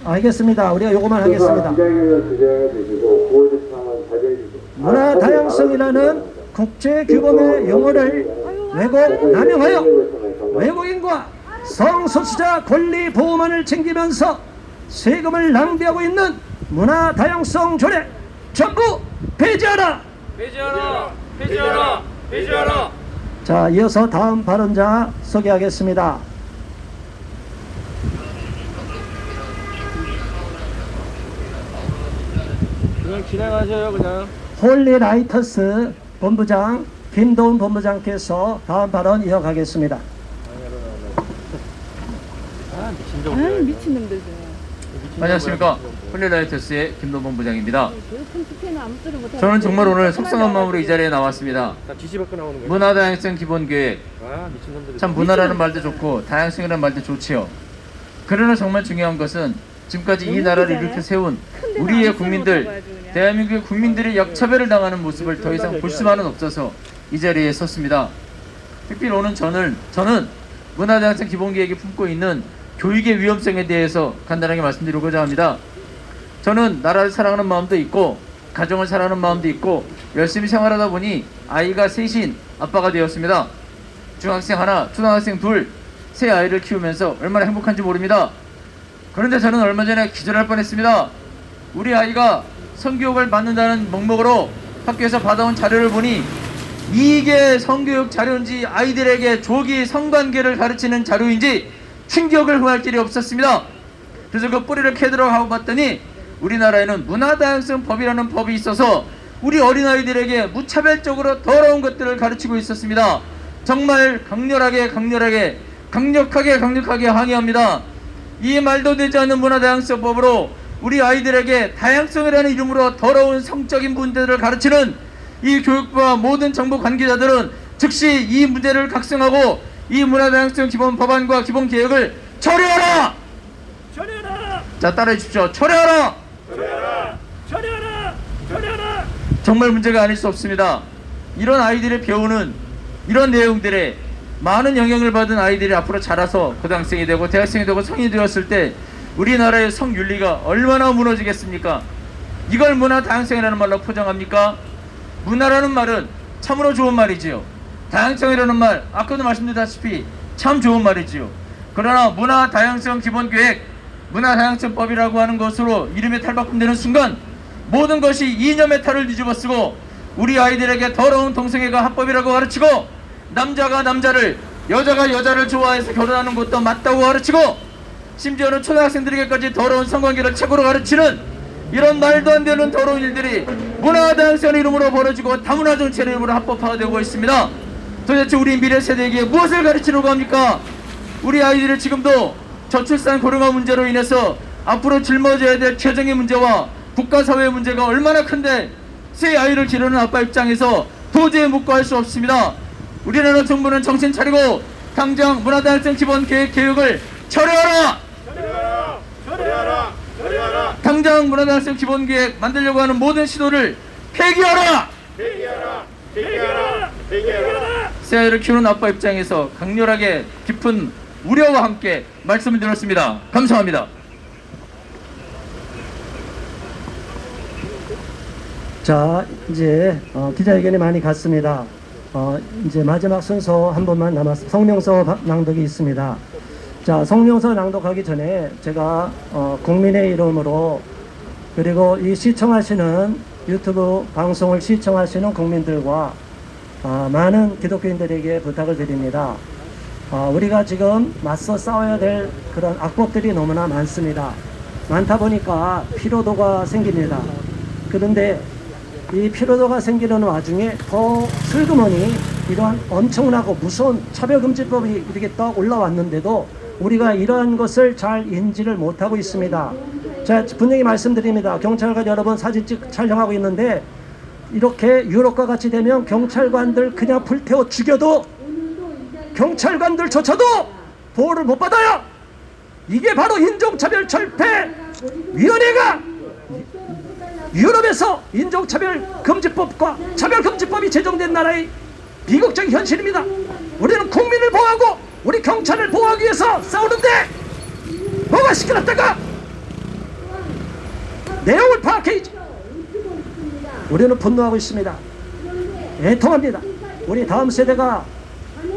알겠습니다. 우리가 요거만 하겠습니다. 기자회견을 진행해 주시고 구호 제청은 자제해 주시고 문화다양성이라는 국제규범의 용어를 왜곡, 남용하여 외국인과 성소수자 권리 보호만을 챙기면서 세금을 낭비하고 있는 문화다양성 조례 전부 폐지하라. 폐지하라. 폐지하라. 폐지하라. 자, 이어서 다음 발언자 소개하겠습니다. 그냥 진행하셔요, 그냥. 홀리라이터스 본부장 김도훈 본부장께서 다음 발언 이어가겠습니다. 미친놈들. 안녕하십니까. 홀리라이터스의 김도훈 본부장입니다. 저는 정말 오늘 속상한 마음으로 이 자리에 나왔습니다. 문화다양성 기본계획, 참 문화라는 말도 좋고 다양성이라는 말도 좋지요. 그러나 정말 중요한 것은 지금까지 이 나라를 이렇게 세운 우리의 국민들, 대한민국의 국민들이 역차별을 당하는 모습을 더 이상 볼 수만은 없어서 이 자리에 섰습니다. 특별히 오늘 저는 문화다양성 기본계획이 품고 있는 교육의 위험성에 대해서 간단하게 말씀드리고자 합니다. 저는 나라를 사랑하는 마음도 있고 가정을 사랑하는 마음도 있고 열심히 생활하다 보니 아이가 셋인 아빠가 되었습니다. 중학생 하나, 초등학생 둘, 세 아이를 키우면서 얼마나 행복한지 모릅니다. 그런데 저는 얼마 전에 기절할 뻔했습니다. 우리 아이가 성교육을 받는다는 목목으로 학교에서 받아온 자료를 보니 이게 성교육 자료인지 아이들에게 조기 성관계를 가르치는 자료인지 충격을 금할 길이 없었습니다. 그래서 그 뿌리를 캐들어 가고 봤더니 우리나라에는 문화다양성 법이라는 법이 있어서 우리 어린아이들에게 무차별적으로 더러운 것들을 가르치고 있었습니다. 정말 강력하게 항의합니다. 이 말도 되지 않는 문화다양성법으로 우리 아이들에게 다양성이라는 이름으로 더러운 성적인 문제들을 가르치는 이 교육부와 모든 정부 관계자들은 즉시 이 문제를 각성하고 이 문화다양성 기본 법안과 기본 계획을 처리하라! 자, 따라해 주십시오. 처리하라! 정말 문제가 아닐 수 없습니다. 이런 아이들의 배우는 이런 내용들에 많은 영향을 받은 아이들이 앞으로 자라서 고등학생이 되고 대학생이 되고 성인이 되었을 때 우리나라의 성윤리가 얼마나 무너지겠습니까? 이걸 문화다양성이라는 말로 포장합니까? 문화라는 말은 참으로 좋은 말이지요. 다양성이라는 말, 아까도 말씀드렸다시피 참 좋은 말이지요. 그러나 문화 다양성 기본계획, 문화 다양성법이라고 하는 것으로 이름이 탈바꿈되는 순간 모든 것이 이념의 탈을 뒤집어쓰고 우리 아이들에게 더러운 동성애가 합법이라고 가르치고 남자가 남자를, 여자가 여자를 좋아해서 결혼하는 것도 맞다고 가르치고 심지어는 초등학생들에게까지 더러운 성관계를 책으로 가르치는 이런 말도 안 되는 더러운 일들이 문화 다양성 이름으로 벌어지고 다문화 정책 이름으로 합법화되고 있습니다. 도대체 우리 미래 세대에게 무엇을 가르치려고 합니까? 우리 아이들이 지금도 저출산 고령화 문제로 인해서 앞으로 짊어져야 될 재정의 문제와 국가사회의 문제가 얼마나 큰데 새 아이를 기르는 아빠 입장에서 도저히 묵과할 수 없습니다. 우리나라 정부는 정신 차리고 당장 문화다양성 기본계획 개혁을 철회하라! 당장 문화다양성 기본계획 만들려고 하는 모든 시도를 폐기하라! 새 아이를 키우는 아빠 입장에서 강렬하게 깊은 우려와 함께 말씀을 드렸습니다. 감사합니다. 자, 이제 기자회견이 많이 갔습니다. 이제 마지막 순서 한 번만 남았습니다. 성명서 낭독이 있습니다. 자, 성명서 낭독하기 전에 제가 국민의 이름으로 그리고 이 시청하시는 유튜브 방송을 시청하시는 국민들과 많은 기독교인들에게 부탁을 드립니다. 우리가 지금 맞서 싸워야 될 그런 악법들이 너무나 많습니다. 많다 보니까 피로도가 생깁니다. 그런데 이 피로도가 생기는 와중에 더 슬그머니 이러한 엄청나고 무서운 차별금지법이 이렇게 딱 올라왔는데도 우리가 이러한 것을 잘 인지를 못하고 있습니다. 자, 분명히 말씀드립니다. 경찰관 여러분 사진 촬영하고 있는데 이렇게 유럽과 같이 되면 경찰관들 그냥 불태워 죽여도 경찰관들조차도 보호를 못 받아요. 이게 바로 인종차별철폐위원회가 유럽에서 인종차별금지법과 차별금지법이 제정된 나라의 비극적인 현실입니다. 우리는 국민을 보호하고 우리 경찰을 보호하기 위해서 싸우는데 뭐가 시끄럽다가 내용을 파악해야지. 우리는 분노하고 있습니다. 애통합니다. 우리 다음 세대가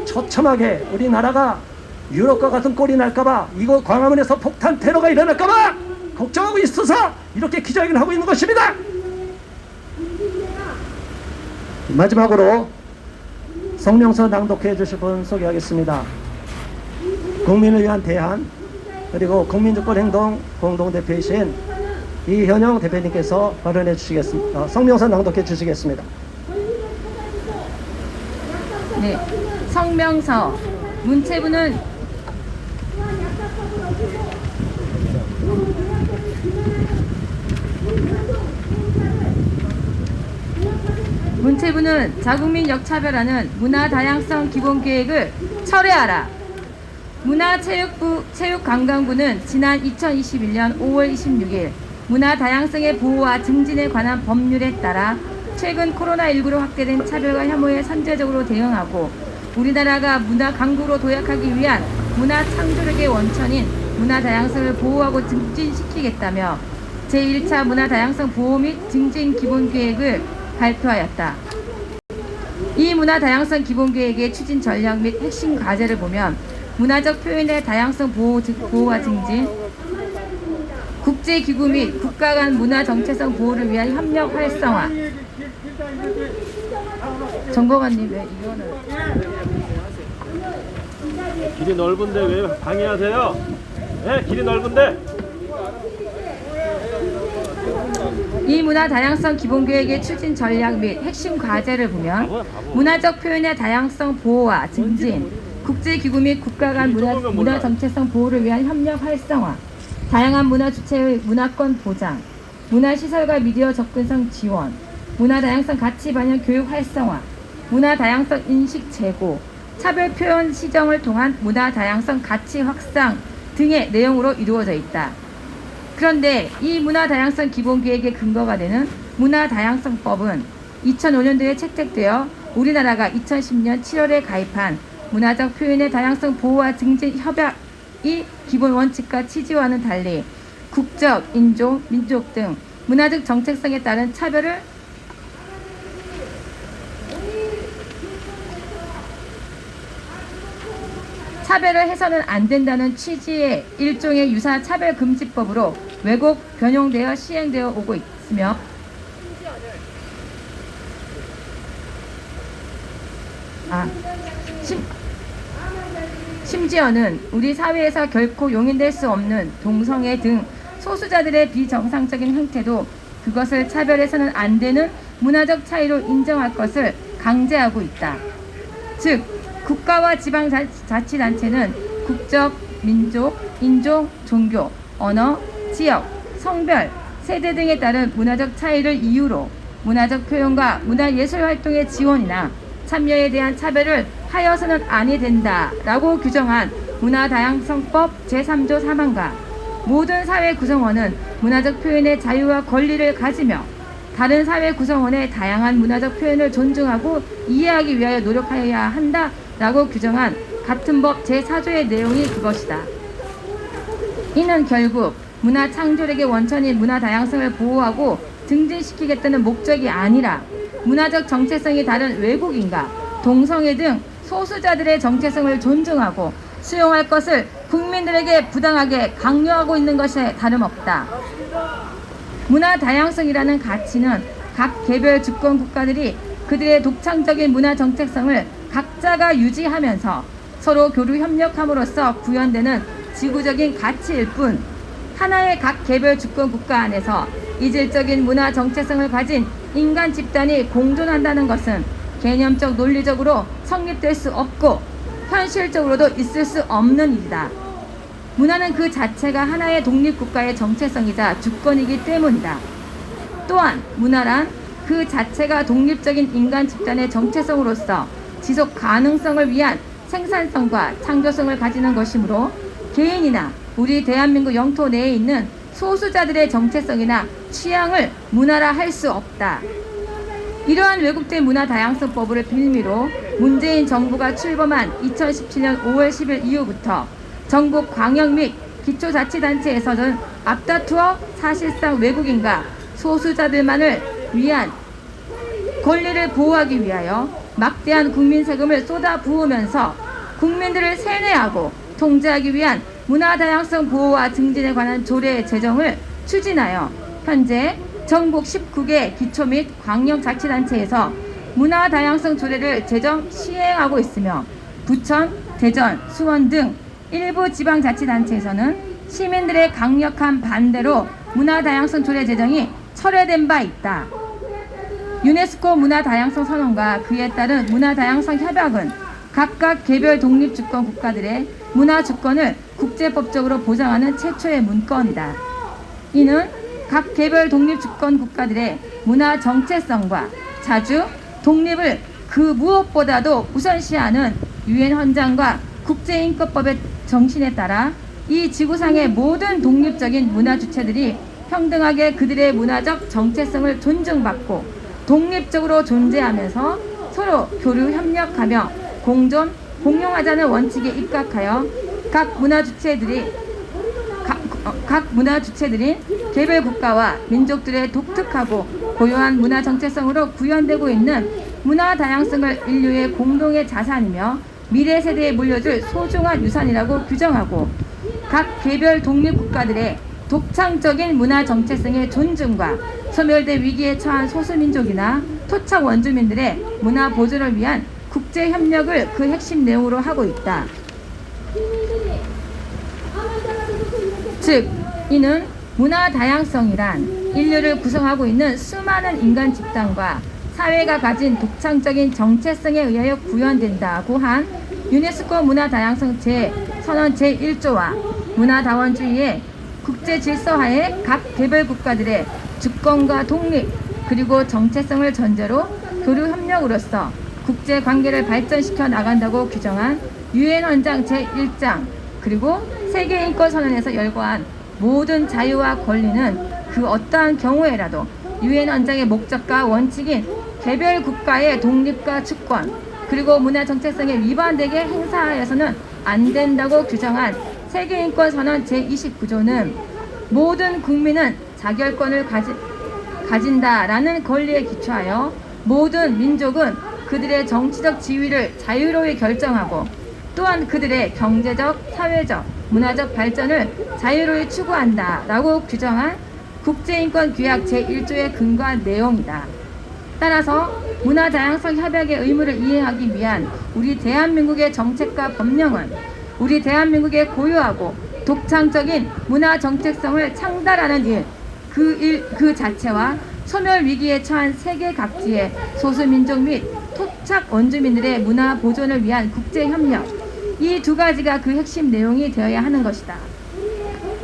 처참하게 우리나라가 유럽과 같은 꼴이 날까봐, 이거 광화문에서 폭탄 테러가 일어날까봐 걱정하고 있어서 이렇게 기자회견을 하고 있는 것입니다. 마지막으로 성명서 낭독해 주실 분 소개하겠습니다. 국민을 위한 대안 그리고 국민주권행동 공동대표이신 이현영 대표님께서 발언해 주시겠습니다. 성명서 낭독해 주시겠습니다. 네, 성명서 문체부는 자국민 역차별하는 문화다양성 기본계획을 철회하라. 문화체육부 체육관광부는 지난 2021년 5월 26일 문화다양성의 보호와 증진에 관한 법률에 따라 최근 코로나19로 확대된 차별과 혐오에 선제적으로 대응하고 우리나라가 문화 강국으로 도약하기 위한 문화 창조력의 원천인 문화 다양성을 보호하고 증진시키겠다며 제1차 문화 다양성 보호 및 증진 기본계획을 발표하였다. 이 문화 다양성 기본계획의 추진 전략 및 핵심 과제를 보면 문화적 표현의 다양성 보호와 증진, 국제기구 및 국가 간 문화 정체성 보호를 위한 협력 활성화. 정보관님 왜 이거는 길이 넓은데 왜 방해하세요? 네, 길이 넓은데. 이 문화 다양성 기본계획의 추진 전략 및 핵심 과제를 보면 문화적 표현의 다양성 보호와 증진, 국제기구 및 국가 간 문화 정체성 보호를 위한 협력 활성화, 다양한 문화 주체의 문화권 보장, 문화시설과 미디어 접근성 지원, 문화 다양성 가치 반영 교육 활성화, 문화 다양성 인식 제고, 차별 표현 시정을 통한 문화 다양성 가치 확산 등의 내용으로 이루어져 있다. 그런데 이 문화 다양성 기본계획의 근거가 되는 문화 다양성법은 2005년도에 채택되어 우리나라가 2010년 7월에 가입한 문화적 표현의 다양성 보호와 증진 협약이 기본 원칙과 취지와는 달리 국적, 인종, 민족 등 문화적 정체성에 따른 차별을 차별을 해서는 안 된다는 취지의 일종의 유사 차별금지법으로 왜곡 변용되어 시행되어 오고 있으며 심지어는 우리 사회에서 결코 용인될 수 없는 동성애 등 소수자들의 비정상적인 행태도 그것을 차별해서는 안 되는 문화적 차이로 인정할 것을 강제하고 있다. 즉, 국가와 지방자치단체는 국적, 민족, 인종, 종교, 언어, 지역, 성별, 세대 등에 따른 문화적 차이를 이유로 문화적 표현과 문화예술 활동의 지원이나 참여에 대한 차별을 하여서는 아니 된다라고 규정한 문화다양성법 제3조 3항과 모든 사회 구성원은 문화적 표현의 자유와 권리를 가지며 다른 사회 구성원의 다양한 문화적 표현을 존중하고 이해하기 위하여 노력하여야 한다라고 규정한 같은 법 제4조의 내용이 그것이다. 이는 결국 문화 창조력의 원천인 문화 다양성을 보호하고 증진시키겠다는 목적이 아니라 문화적 정체성이 다른 외국인과 동성애 등 소수자들의 정체성을 존중하고 수용할 것을 국민들에게 부당하게 강요하고 있는 것에 다름없다. 문화 다양성이라는 가치는 각 개별 주권 국가들이 그들의 독창적인 문화 정체성을 각자가 유지하면서 서로 교류 협력함으로써 구현되는 지구적인 가치일 뿐, 하나의 각 개별 주권 국가 안에서 이질적인 문화 정체성을 가진 인간 집단이 공존한다는 것은 개념적 논리적으로 성립될 수 없고 현실적으로도 있을 수 없는 일이다. 문화는 그 자체가 하나의 독립국가의 정체성이자 주권이기 때문이다. 또한 문화란 그 자체가 독립적인 인간 집단의 정체성으로서 지속 가능성을 위한 생산성과 창조성을 가지는 것이므로 개인이나 우리 대한민국 영토 내에 있는 소수자들의 정체성이나 취향을 문화라 할 수 없다. 이러한 왜곡된 문화 다양성법을 빌미로 문재인 정부가 출범한 2017년 5월 10일 이후부터 전국 광역 및 기초자치단체에서는 앞다투어 사실상 외국인과 소수자들만을 위한 권리를 보호하기 위하여 막대한 국민 세금을 쏟아 부으면서 국민들을 세뇌하고 통제하기 위한 문화 다양성 보호와 증진에 관한 조례 제정을 추진하여 현재 전국 19개 기초 및 광역자치단체에서 문화 다양성 조례를 제정 시행하고 있으며 부천, 대전, 수원 등 일부 지방자치단체에서는 시민들의 강력한 반대로 문화 다양성 조례 제정이 철회된 바 있다. 유네스코 문화 다양성 선언과 그에 따른 문화 다양성 협약은 각각 개별 독립주권 국가들의 문화 주권을 국제법적으로 보장하는 최초의 문건이다. 이는 각 개별 독립주권 국가들의 문화 정체성과 자주, 독립을 그 무엇보다도 우선시하는 유엔 헌장과 국제인권법의 정신에 따라 이 지구상의 모든 독립적인 문화 주체들이 평등하게 그들의 문화적 정체성을 존중받고 독립적으로 존재하면서 서로 교류 협력하며 공존, 공용하자는 원칙에 입각하여 각 문화 주체들인 개별 국가와 민족들의 독특하고 고유한 문화 정체성으로 구현되고 있는 문화 다양성을 인류의 공동의 자산이며 미래 세대에 물려줄 소중한 유산이라고 규정하고 각 개별 독립국가들의 독창적인 문화 정체성의 존중과 소멸될 위기에 처한 소수민족이나 토착 원주민들의 문화 보존을 위한 국제 협력을 그 핵심 내용으로 하고 있다. 즉, 이는 문화 다양성이란 인류를 구성하고 있는 수많은 인간 집단과 사회가 가진 독창적인 정체성에 의하여 구현된다고 한 유네스코 문화 다양성 선언 제1조와 문화 다원주의의 국제 질서하에 각 개별 국가들의 주권과 독립 그리고 정체성을 전제로 교류 협력으로서 국제 관계를 발전시켜 나간다고 규정한 유엔 헌장 제1장 그리고 세계인권선언에서 열거한 모든 자유와 권리는 그 어떠한 경우에라도 유엔 헌장의 목적과 원칙인 개별 국가의 독립과 주권 그리고 문화 정체성에 위반되게 행사하여서는 안 된다고 규정한 세계인권선언 제29조는 모든 국민은 자결권을 가진다라는 권리에 기초하여 모든 민족은 그들의 정치적 지위를 자유로이 결정하고 또한 그들의 경제적, 사회적, 문화적 발전을 자유로이 추구한다라고 규정한 국제인권규약 제1조에 근거한 내용이다. 따라서 문화다양성 협약의 의무를 이해하기 위한 우리 대한민국의 정책과 법령은 우리 대한민국의 고유하고 독창적인 문화 정체성을 창달하는 일 그 자체와 소멸 위기에 처한 세계 각지의 소수민족 및 토착 원주민들의 문화 보존을 위한 국제협력, 이 두 가지가 그 핵심 내용이 되어야 하는 것이다.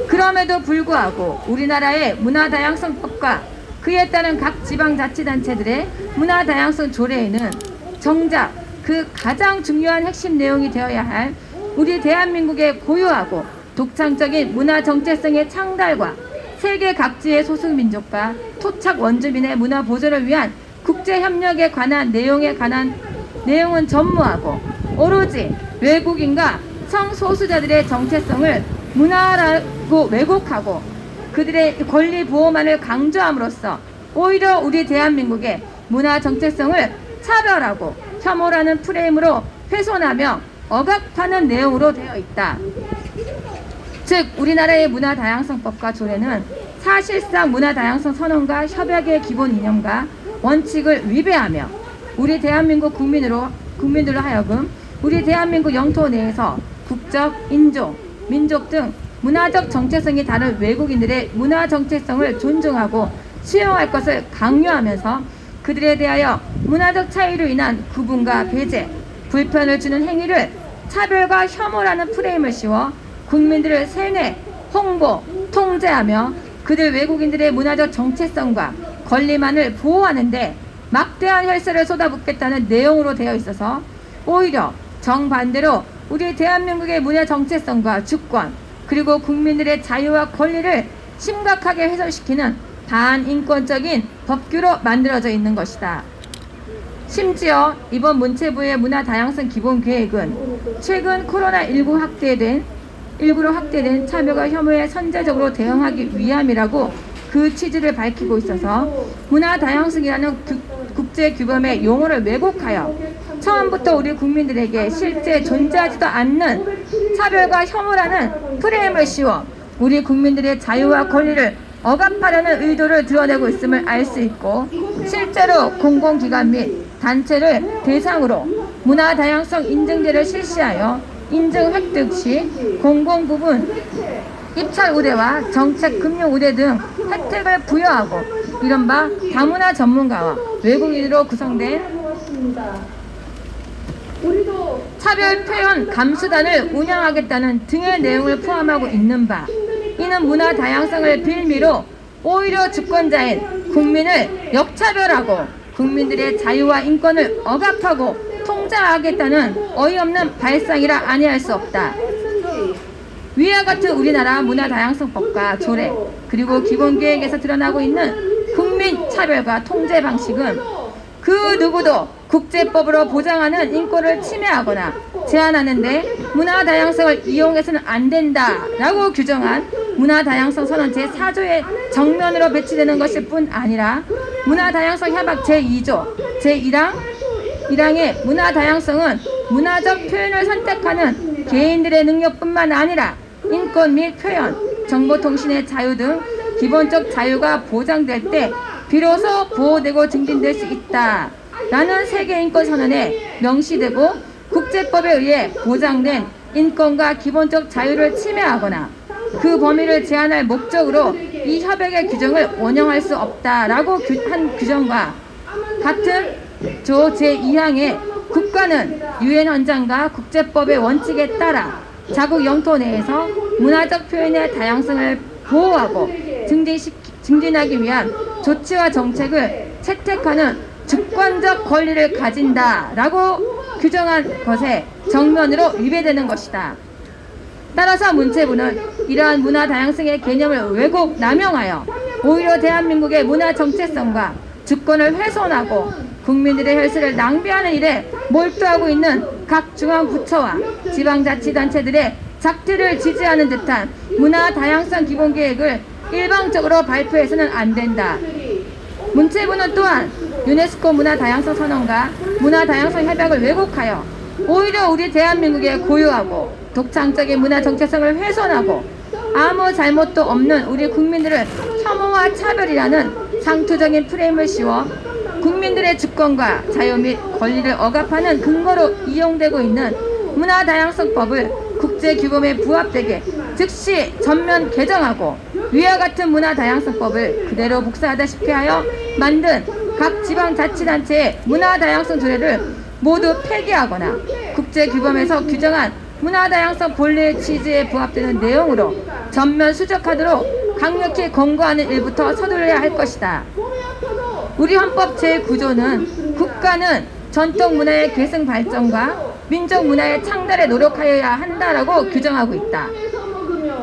그럼에도 불구하고 우리나라의 문화다양성법과 그에 따른 각 지방자치단체들의 문화다양성 조례에는 정작 그 가장 중요한 핵심 내용이 되어야 할 우리 대한민국의 고유하고 독창적인 문화 정체성의 창달과 세계 각지의 소수민족과 토착 원주민의 문화 보존을 위한 국제협력에 관한 내용은 전무하고 오로지 외국인과 성소수자들의 정체성을 문화라고 왜곡하고 그들의 권리 보호만을 강조함으로써 오히려 우리 대한민국의 문화 정체성을 차별하고 혐오라는 프레임으로 훼손하며 억압하는 내용으로 되어 있다. 즉 우리나라의 문화다양성법과 조례는 사실상 문화다양성 선언과 협약의 기본 이념과 원칙을 위배하며 우리 대한민국 국민들로 하여금 우리 대한민국 영토 내에서 국적, 인종, 민족 등 문화적 정체성이 다른 외국인들의 문화 정체성을 존중하고 수용할 것을 강요하면서 그들에 대하여 문화적 차이로 인한 구분과 배제, 불편을 주는 행위를 차별과 혐오라는 프레임을 씌워 국민들을 세뇌, 홍보, 통제하며 그들 외국인들의 문화적 정체성과 권리만을 보호하는데 막대한 혈세를 쏟아붓겠다는 내용으로 되어 있어서 오히려 정반대로 우리 대한민국의 문화 정체성과 주권 그리고 국민들의 자유와 권리를 심각하게 훼손시키는 반인권적인 법규로 만들어져 있는 것이다. 심지어 이번 문체부의 문화다양성 기본계획은 최근 코로나19로 확대된 차별과 혐오에 선제적으로 대응하기 위함이라고 그 취지를 밝히고 있어서 문화다양성이라는 국제규범의 용어를 왜곡하여 처음부터 우리 국민들에게 실제 존재하지도 않는 차별과 혐오라는 프레임을 씌워 우리 국민들의 자유와 권리를 억압하려는 의도를 드러내고 있음을 알 수 있고 실제로 공공기관 및 단체를 대상으로 문화다양성 인증제를 실시하여 인증 획득 시 공공부문 입찰 의뢰와 정책 금융 의뢰 등 혜택을 부여하고 이른바 다문화 전문가와 외국인으로 구성된 차별 표현 감수단을 운영하겠다는 등의 내용을 포함하고 있는 바 이는 문화 다양성을 빌미로 오히려 주권자인 국민을 역차별하고 국민들의 자유와 인권을 억압하고 통제하겠다는 어이없는 발상이라 아니할 수 없다. 위와 같은 우리나라 문화다양성법과 조례 그리고 기본계획에서 드러나고 있는 국민 차별과 통제 방식은 그 누구도 국제법으로 보장하는 인권을 침해하거나 제한하는데 문화다양성을 이용해서는 안 된다라고 규정한 문화다양성 선언 제4조의 정면으로 배치되는 것일 뿐 아니라 문화다양성 협약 제2조 제1항의 문화다양성은 문화적 표현을 선택하는 개인들의 능력뿐만 아니라 인권 및 표현, 정보통신의 자유 등 기본적 자유가 보장될 때 비로소 보호되고 증진될 수 있다 라는 세계인권선언에 명시되고 국제법에 의해 보장된 인권과 기본적 자유를 침해하거나 그 범위를 제한할 목적으로 이 협약의 규정을 원용할 수 없다라고 한 규정과 같은 조 제2항에 국가는 유엔 헌장과 국제법의 원칙에 따라 자국 영토 내에서 문화적 표현의 다양성을 보호하고 증진하기 위한 조치와 정책을 채택하는 주권적 권리를 가진다라고 규정한 것에 정면으로 위배되는 것이다. 따라서 문체부는 이러한 문화 다양성의 개념을 왜곡 남용하여 오히려 대한민국의 문화 정체성과 주권을 훼손하고 국민들의 혈세를 낭비하는 일에 몰두하고 있는 각 중앙부처와 지방자치단체들의 작태를 지지하는 듯한 문화 다양성 기본계획을 일방적으로 발표해서는 안 된다. 문체부는 또한 유네스코 문화다양성 선언과 문화다양성 협약을 왜곡하여 오히려 우리 대한민국의 고유하고 독창적인 문화 정체성을 훼손하고 아무 잘못도 없는 우리 국민들을 혐오와 차별이라는 상투적인 프레임을 씌워 국민들의 주권과 자유 및 권리를 억압하는 근거로 이용되고 있는 문화다양성법을 국제규범에 부합되게 즉시 전면 개정하고 위와 같은 문화다양성법을 그대로 복사하다시피 하여 만든 각 지방자치단체의 문화다양성 조례를 모두 폐기하거나 국제규범에서 규정한 문화다양성 본래의 취지에 부합되는 내용으로 전면 수정하도록 강력히 권고하는 일부터 서둘러야 할 것이다. 우리 헌법 제9조는 국가는 전통문화의 계승 발전과 민족문화의 창달에 노력하여야 한다라고 규정하고 있다.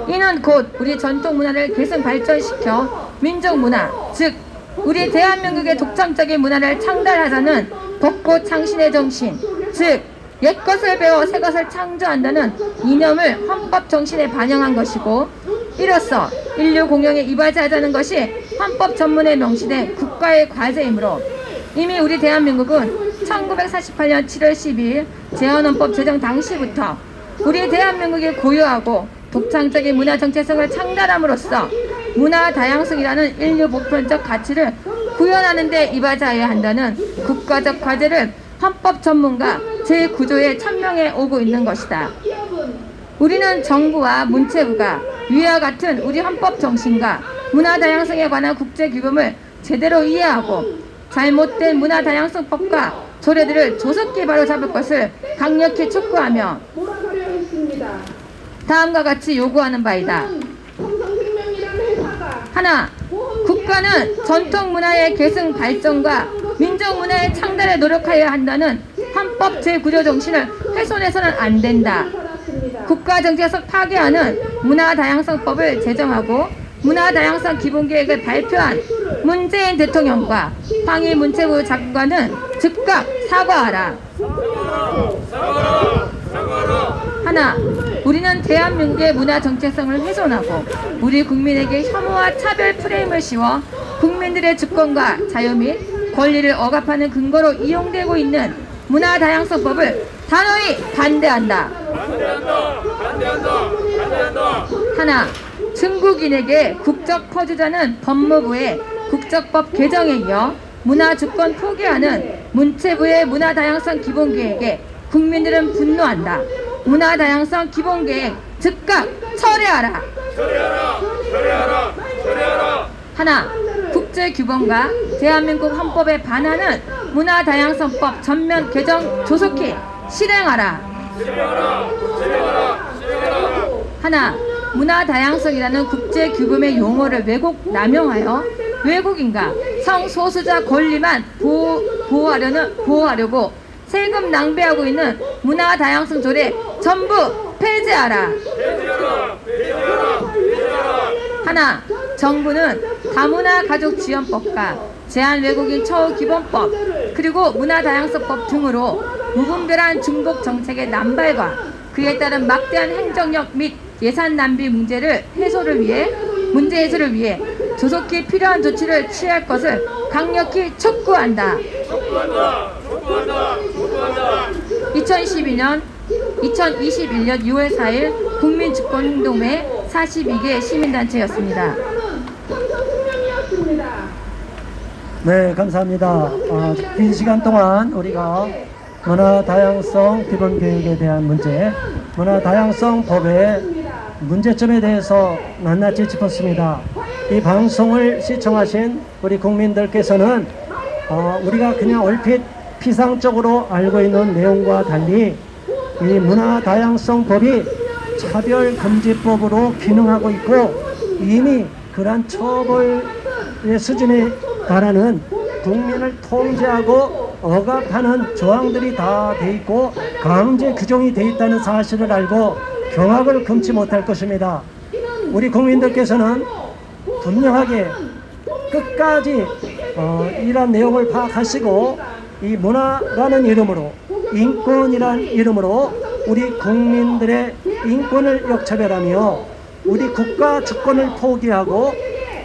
이는 곧 우리 전통문화를 계승 발전시켜 민족문화, 즉 우리 대한민국의 독창적인 문화를 창달하자는 벚꽃 창신의 정신, 즉 옛것을 배워 새것을 창조한다는 이념을 헌법 정신에 반영한 것이고, 이로써 인류 공영에 이바지하자는 것이 헌법 전문에 명시된 국가의 과제이므로 이미 우리 대한민국은 1948년 7월 12일 제헌헌법 제정 당시부터 우리 대한민국의 고유하고 독창적인 문화 정체성을 창달함으로써 문화 다양성이라는 인류 보편적 가치를 구현하는 데 이바지하여야 한다는 국가적 과제를 헌법 전문가 제9조에 천명해 오고 있는 것이다. 우리는 정부와 문체부가 위와 같은 우리 헌법 정신과 문화 다양성에 관한 국제규범을 제대로 이해하고 잘못된 문화 다양성법과 조례들을 조속히 바로잡을 것을 강력히 촉구하며 다음과 같이 요구하는 바이다. 하나, 국가는 전통문화의 계승 발전과 민족문화의 창달에 노력하여야 한다는 헌법 제9조 정신을 훼손해서는 안 된다. 국가정체성 파괴하는 문화다양성법을 제정하고 문화다양성 기본계획을 발표한 문재인 대통령과 황희 문체부 장관은 즉각 사과하라. 하나, 우리는 대한민국의 문화 정체성을 훼손하고 우리 국민에게 혐오와 차별 프레임을 씌워 국민들의 주권과 자유 및 권리를 억압하는 근거로 이용되고 있는 문화다양성법을 단호히 반대한다. 하나, 중국인에게 국적 퍼주자는 법무부의 국적법 개정에 이어 문화주권 포기하는 문체부의 문화다양성 기본계획에 국민들은 분노한다. 문화다양성 기본계획 즉각 철회하라. 하나, 국제규범과 대한민국 헌법에 반하는 문화다양성법 전면 개정 조속히 실행하라. 하나, 문화다양성이라는 국제규범의 용어를 왜곡 남용하여 외국인과 성소수자 권리만 보호하려고 세금 낭비하고 있는 문화다양성 조례 전부 폐지하라. 하나, 정부는 다문화 가족지원법과 제한외국인 처우기본법 그리고 문화다양성법 등으로 무분별한 중복 정책의 남발과 그에 따른 막대한 행정력 및 예산 낭비 문제 해소를 위해 조속히 필요한 조치를 취할 것을 강력히 촉구한다. 2021년 6월 4일 국민주권행동회 42개 시민단체였습니다. 네, 감사합니다. 긴 시간 동안 우리가 문화다양성 기본계획에 대한 문제, 문화다양성 법의 문제점에 대해서 낱낱이 짚었습니다. 이 방송을 시청하신 우리 국민들께서는 우리가 그냥 얼핏 피상적으로 알고 있는 내용과 달리 이 문화다양성법이 차별금지법으로 기능하고 있고 이미 그러한 처벌의 수준에 달하는 국민을 통제하고 억압하는 조항들이 다 돼 있고 강제 규정이 돼 있다는 사실을 알고 경악을 금치 못할 것입니다. 우리 국민들께서는 분명하게 끝까지 이런 내용을 파악하시고 이 문화라는 이름으로 인권이라는 이름으로 우리 국민들의 인권을 역차별하며 우리 국가 주권을 포기하고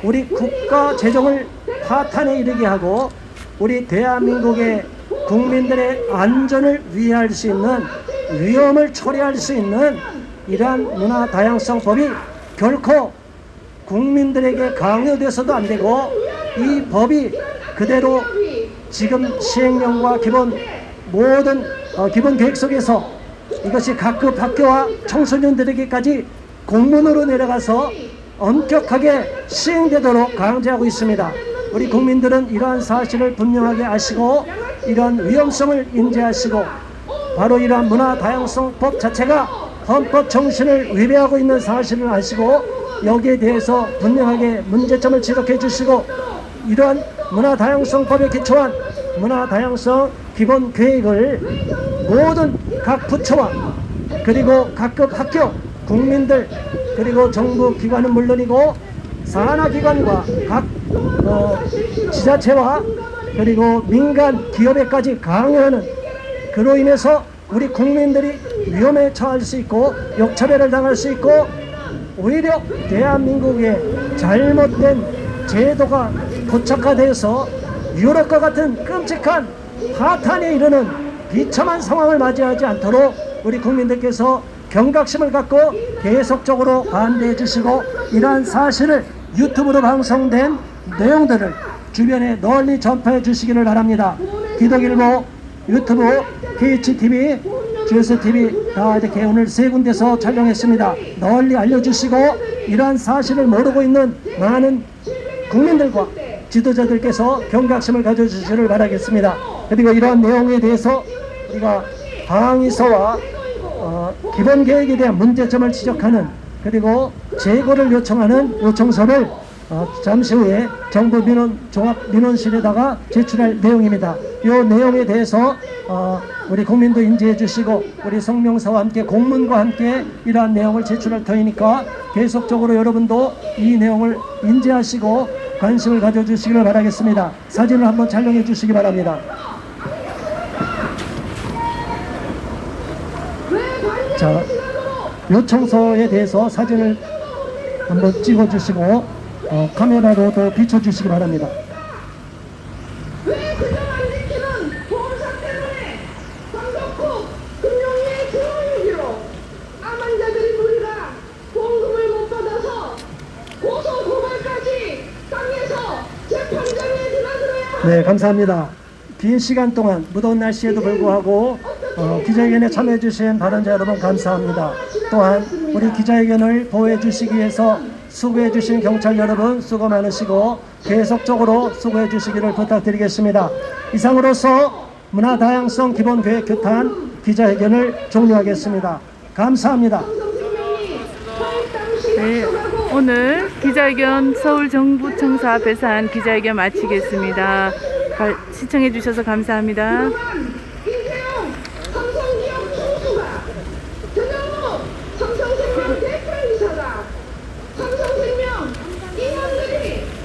우리 국가 재정을 파탄에 이르게 하고 우리 대한민국의 국민들의 안전을 위할 수 있는, 위험을 초래할 수 있는 이러한 문화 다양성법이 결코 국민들에게 강요돼서도 안 되고, 이 법이 그대로 지금 시행령과 모든 기본 계획 속에서 이것이 각급 학교와 청소년들에게까지 공문으로 내려가서 엄격하게 시행되도록 강제하고 있습니다. 우리 국민들은 이러한 사실을 분명하게 아시고 이러한 위험성을 인지하시고, 바로 이러한 문화 다양성법 자체가 헌법 정신을 위배하고 있는 사실을 아시고 여기에 대해서 분명하게 문제점을 지적해 주시고, 이러한 문화 다양성법에 기초한 문화 다양성 기본 계획을 모든 각 부처와 그리고 각급 학교, 국민들, 그리고 정부 기관은 물론이고 산하기관과 각 지자체와 그리고 민간 기업에까지 강요하는, 그로 인해서 우리 국민들이 위험에 처할 수 있고 역차별을 당할 수 있고, 오히려 대한민국의 잘못된 제도가 고착화돼서 유럽과 같은 끔찍한 파탄에 이르는 비참한 상황을 맞이하지 않도록 우리 국민들께서 경각심을 갖고 계속적으로 반대해 주시고, 이러한 사실을 유튜브로 방송된 내용들을 주변에 널리 전파해 주시기를 바랍니다. 기독일보, 유튜브, KHTV, GSTV 다 이렇게 오늘 3군데서 촬영했습니다. 널리 알려주시고, 이러한 사실을 모르고 있는 많은 국민들과 지도자들께서 경각심을 가져주시기를 바라겠습니다. 그리고 이러한 내용에 대해서 우리가 항의서와 기본계획에 대한 문제점을 지적하는, 그리고 재고를 요청하는 요청서를 잠시 후에 정부 종합민원실에다가 제출할 내용입니다. 이 내용에 대해서 우리 국민도 인지해 주시고, 우리 성명서와 함께 공문과 함께 이러한 내용을 제출할 터이니까 계속적으로 여러분도 이 내용을 인지하시고 관심을 가져주시기를 바라겠습니다. 사진을 한번 촬영해 주시기 바랍니다. 자, 요청서에 대해서 사진을 한번 찍어 주시고 카메라로도 비춰 주시기 바랍니다. 왜 그냥 안 지키는 보험사 때문에 상덕국 금융위의 중앙유기로 암환자들이 우리가 보험금을 못 받아서 고소 고발까지 당해서 재판장에 드나들어야. 네, 감사합니다. 긴 시간 동안 무더운 날씨에도 불구하고 기자회견에 참여해 주신 발언자 여러분 감사합니다. 또한 우리 기자회견을 보호해 주시기 위해서 수고해 주신 경찰 여러분 수고 많으시고 계속적으로 수고해 주시기를 부탁드리겠습니다. 이상으로서 문화다양성 기본계획 규탄 기자회견을 종료하겠습니다. 감사합니다. 네, 오늘 기자회견 서울정부청사 앞에서 한 기자회견 마치겠습니다. 시청해 주셔서 감사합니다.